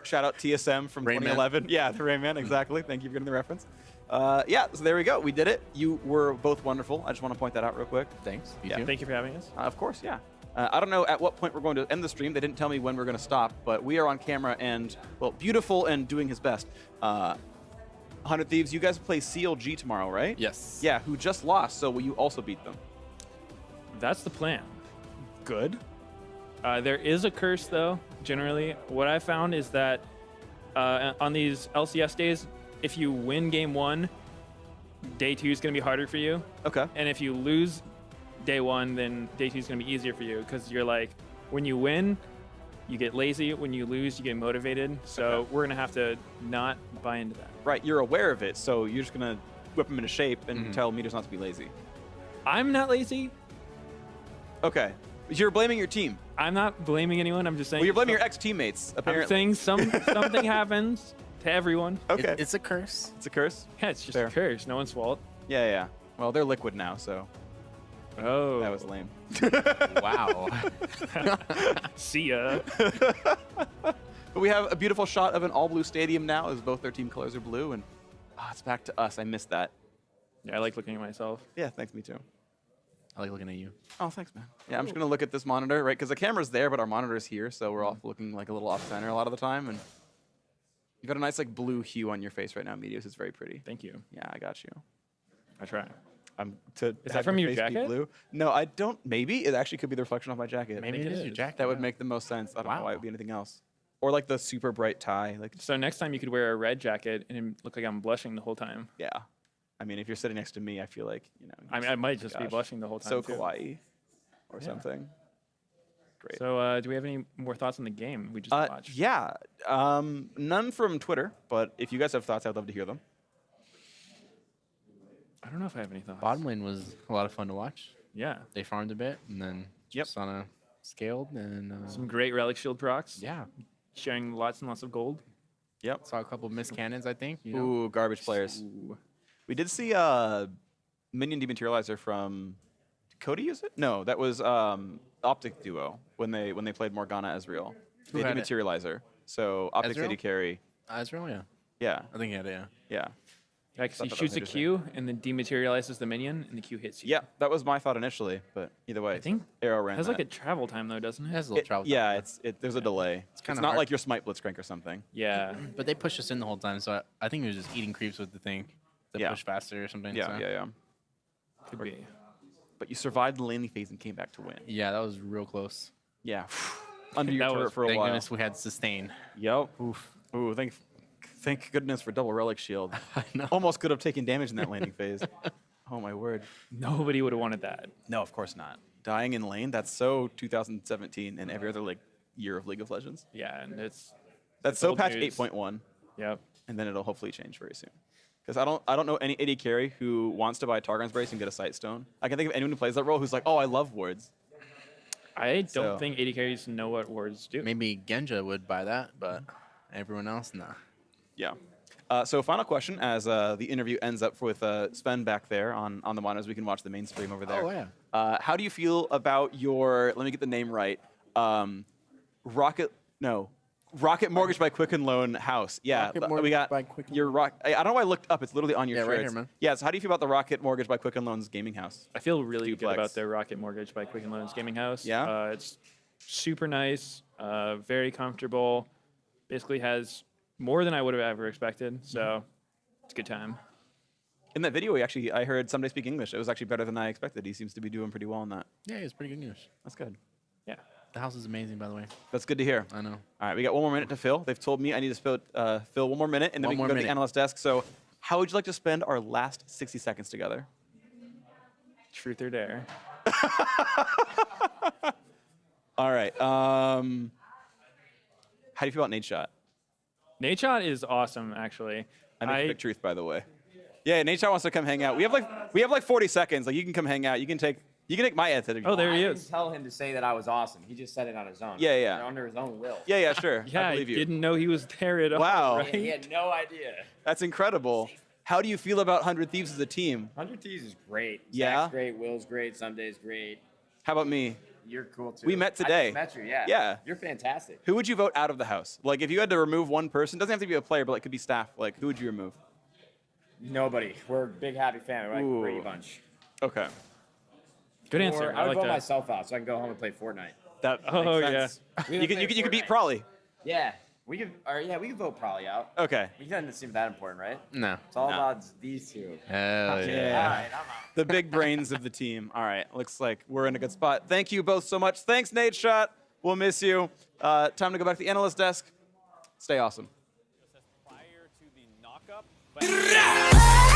Speaker 2: shout out TSM from 2011. Yeah, the Rayman, exactly. Thank you for getting the reference. Yeah, so there we go. We did it. You were both wonderful. I just want to point that out real quick.
Speaker 1: Thanks.
Speaker 2: You too.
Speaker 3: Thank you for having us.
Speaker 2: Of course, yeah. I don't know at what point we're going to end the stream. They didn't tell me when we're going to stop, but we are on camera and, well, beautiful and doing his best. 100 Thieves, you guys play CLG tomorrow, right?
Speaker 1: Yes.
Speaker 2: Yeah, who just lost, so will you also beat them?
Speaker 3: That's the plan.
Speaker 2: Good.
Speaker 3: There is a curse, though, generally. What I found is that on these LCS days, if you win game 1, day 2 is going to be harder for you.
Speaker 2: Okay.
Speaker 3: And if you lose day 1, then day 2 is going to be easier for you, because you're like, when you win, you get lazy. When you lose, you get motivated. So we're going to have to not buy into that.
Speaker 2: Right. You're aware of it, so you're just going to whip him into shape and tell Meteos not to be lazy.
Speaker 3: I'm not lazy.
Speaker 2: Okay. You're blaming your team.
Speaker 3: I'm not blaming anyone. I'm just saying.
Speaker 2: Well, you're blaming your ex-teammates, apparently.
Speaker 3: I'm saying something happens to everyone.
Speaker 2: Okay.
Speaker 1: It's a curse.
Speaker 2: It's a curse?
Speaker 3: Yeah, it's just
Speaker 2: Fair.
Speaker 3: a curse. No one's fault.
Speaker 2: Yeah, yeah. Well, they're liquid now, so
Speaker 3: Oh.
Speaker 2: that was lame.
Speaker 1: Wow.
Speaker 3: See ya.
Speaker 2: But we have a beautiful shot of an all-blue stadium now, as both their team colors are blue, and it's back to us. I missed that.
Speaker 3: Yeah, I like looking at myself.
Speaker 2: Yeah, thanks, me too.
Speaker 1: I like looking at you.
Speaker 2: Oh, thanks, man. Yeah, I'm just going to look at this monitor, right? Because the camera's there, but our monitor's here, so we're off looking like a little off-center a lot of the time. And you've got a nice like blue hue on your face right now, Meteos. It's very pretty.
Speaker 3: Thank you.
Speaker 2: Yeah, I got you.
Speaker 3: I try.
Speaker 2: Is
Speaker 3: that from your
Speaker 2: face be
Speaker 3: jacket?
Speaker 2: Blue? No, I don't. Maybe it actually could be the reflection of my jacket.
Speaker 1: Maybe it is your jacket.
Speaker 2: That would make the most sense. I don't know
Speaker 1: Wow.
Speaker 2: why it would be anything else. Or like the super bright tie. Like,
Speaker 3: So next time you could wear a red jacket and it look like I'm blushing the whole time.
Speaker 2: yeah. I mean, if you're sitting next to me, I feel like, you know.
Speaker 3: I mean, I might just be
Speaker 2: gosh.
Speaker 3: blushing the whole time.
Speaker 2: So
Speaker 3: too.
Speaker 2: kawaii or
Speaker 3: Yeah.
Speaker 2: something. Great.
Speaker 3: So do we have any more thoughts on the game we just watched?
Speaker 2: Yeah. None from Twitter, but if you guys have thoughts, I'd love to hear them.
Speaker 3: I don't know if I have any thoughts.
Speaker 1: Bottom lane was a lot of fun to watch.
Speaker 3: Yeah.
Speaker 1: They farmed a bit, and then just on a scaled, and
Speaker 3: Some great relic shield procs.
Speaker 1: yeah,
Speaker 3: Sharing lots and lots of gold.
Speaker 2: Yep.
Speaker 1: saw a couple of missed cannons. I think. You know?
Speaker 2: Ooh, garbage players.
Speaker 3: Ooh.
Speaker 2: We did see minion dematerializer from. Did Cody use it? No, that was Optic Duo when they played Morgana Ezreal.
Speaker 1: Who
Speaker 2: They
Speaker 1: had it?
Speaker 2: dematerializer. So Optic
Speaker 1: Ezreal?
Speaker 2: AD carry.
Speaker 1: Ezreal, yeah.
Speaker 2: Yeah.
Speaker 1: I think he had it. Yeah.
Speaker 2: Yeah.
Speaker 3: Yeah, because he
Speaker 2: Thought that was
Speaker 3: shoots a
Speaker 2: interesting.
Speaker 3: Q and then dematerializes the minion, and the Q hits you.
Speaker 2: Yeah, that was my thought initially, but either way,
Speaker 3: I think
Speaker 2: Arrow ran
Speaker 3: it has like a
Speaker 2: that.
Speaker 3: travel time though, doesn't
Speaker 1: It
Speaker 3: it?
Speaker 1: has a little travel.
Speaker 2: Yeah,
Speaker 1: time,
Speaker 2: there's a delay. It's
Speaker 1: kinda
Speaker 2: not
Speaker 1: hard.
Speaker 2: like your Smite Blitzcrank or something.
Speaker 3: Yeah.
Speaker 1: but they pushed us in the whole time, so I think he was just eating creeps with the thing to
Speaker 2: Yeah.
Speaker 1: push faster or something.
Speaker 2: Yeah,
Speaker 1: so.
Speaker 2: yeah.
Speaker 3: Could be.
Speaker 2: But you survived the laning phase and came back to win.
Speaker 1: Yeah, that was real close.
Speaker 2: Yeah. Under your
Speaker 3: That
Speaker 2: turret
Speaker 3: was-
Speaker 2: for a
Speaker 1: Thank
Speaker 2: while.
Speaker 1: goodness we had sustain.
Speaker 2: Yep.
Speaker 1: Oof.
Speaker 2: Ooh, thank goodness for double relic shield.
Speaker 1: I know.
Speaker 2: Almost could have taken damage in that laning phase. Oh my word.
Speaker 3: Nobody would have wanted that.
Speaker 2: No, of course not. Dying in lane, that's so 2017 and every other like year of League of Legends.
Speaker 3: Yeah, and it's
Speaker 2: That's so
Speaker 3: old
Speaker 2: patch
Speaker 3: news.
Speaker 2: 8.1,
Speaker 3: yep.
Speaker 2: and then it'll hopefully change very soon. Because I don't know any AD carry who wants to buy Targon's Brace and get a Sight Stone. I can think of anyone who plays that role who's like, oh, I love wards.
Speaker 3: I don't
Speaker 2: So-
Speaker 3: think AD carries know what words do.
Speaker 1: Maybe Genja would buy that, but everyone else, nah.
Speaker 2: Yeah. So final question, as the interview ends up with Sven back there on the monitors. We can watch the main stream over there.
Speaker 1: Oh, yeah.
Speaker 2: How do you feel about your, let me get the name right, Rocket Mortgage by Quicken Loan house. Yeah,
Speaker 1: Rocket
Speaker 2: we
Speaker 1: Mortgage
Speaker 2: got
Speaker 1: by Quicken
Speaker 2: your I don't know why I looked up. It's literally on your
Speaker 1: Yeah,
Speaker 2: shirts.
Speaker 1: right here, man.
Speaker 2: Yeah, so how do you feel about the Rocket Mortgage by Quicken Loans gaming house?
Speaker 3: I feel really good
Speaker 2: Duplex.
Speaker 3: about their Rocket Mortgage by Quicken Loans Gaming House.
Speaker 2: Yeah?
Speaker 3: It's super nice, very comfortable. Basically has more than I would have ever expected. So it's a good time.
Speaker 2: In that video, I heard somebody speak English. It was actually better than I expected. He seems to be doing pretty well on that.
Speaker 1: Yeah, it's pretty good news.
Speaker 2: That's good.
Speaker 3: Yeah.
Speaker 1: The house is amazing, by the way.
Speaker 2: That's good to hear.
Speaker 1: I know.
Speaker 2: All right, we got one more minute to fill. They've told me I need to fill one more minute, and then
Speaker 1: One
Speaker 2: we can
Speaker 1: more
Speaker 2: go to the
Speaker 1: minute.
Speaker 2: analyst desk. So how would you like to spend our last 60 seconds together?
Speaker 3: Truth or dare.
Speaker 2: All right. How do you feel about Nate Shot?
Speaker 3: Nate Shot is awesome, actually.
Speaker 2: I make Big Truth, by the way. Yeah, Nate Shot wants to come hang out. We have like 40 seconds. Like you can come hang out. You can take my head to the.
Speaker 3: Oh, there
Speaker 4: I
Speaker 3: he
Speaker 4: didn't
Speaker 3: is.
Speaker 4: tell him to say that I was awesome. He just said it on his own.
Speaker 2: Yeah, yeah.
Speaker 4: Under his own will.
Speaker 2: Yeah, sure.
Speaker 3: Yeah,
Speaker 2: I
Speaker 3: I
Speaker 2: believe you.
Speaker 3: didn't know he was there at all.
Speaker 2: Wow.
Speaker 3: Right?
Speaker 4: He had no idea.
Speaker 2: That's incredible. How do you feel about 100 Thieves as a team?
Speaker 4: 100 Thieves is great.
Speaker 2: Yeah?
Speaker 4: Zach's great. Will's great. Sunday's great.
Speaker 2: How about me?
Speaker 4: You're cool too.
Speaker 2: We met
Speaker 4: I
Speaker 2: today.
Speaker 4: just met you, yeah.
Speaker 2: Yeah.
Speaker 4: You're fantastic.
Speaker 2: Who would you vote out of the house? Like if you had to remove one person, doesn't have to be a player, but like could be staff. Like who would you remove?
Speaker 4: Nobody. We're a big happy family. We're like
Speaker 2: Ooh.
Speaker 4: a Brady bunch.
Speaker 2: Okay.
Speaker 3: Good answer.
Speaker 4: Or
Speaker 3: I
Speaker 4: I would
Speaker 3: like
Speaker 4: vote
Speaker 3: that.
Speaker 4: myself out so I can go home and play Fortnite.
Speaker 2: That
Speaker 3: Oh,
Speaker 2: makes sense.
Speaker 4: We
Speaker 2: You
Speaker 4: can
Speaker 2: could
Speaker 4: play
Speaker 2: you could beat
Speaker 4: Fortnite.
Speaker 2: Probably.
Speaker 4: Yeah. We could vote probably out.
Speaker 2: Okay.
Speaker 4: It doesn't seem that important, right?
Speaker 1: No.
Speaker 4: It's all
Speaker 2: No.
Speaker 4: about these two.
Speaker 1: Hell
Speaker 2: Yeah.
Speaker 1: yeah.
Speaker 4: All right, I'm out.
Speaker 2: The big brains of the team. All right. Looks like we're in a good spot. Thank you both so much. Thanks, Nate Shot. We'll miss you. Time to go back to the analyst desk. Stay awesome.
Speaker 5: Prior to the knockup.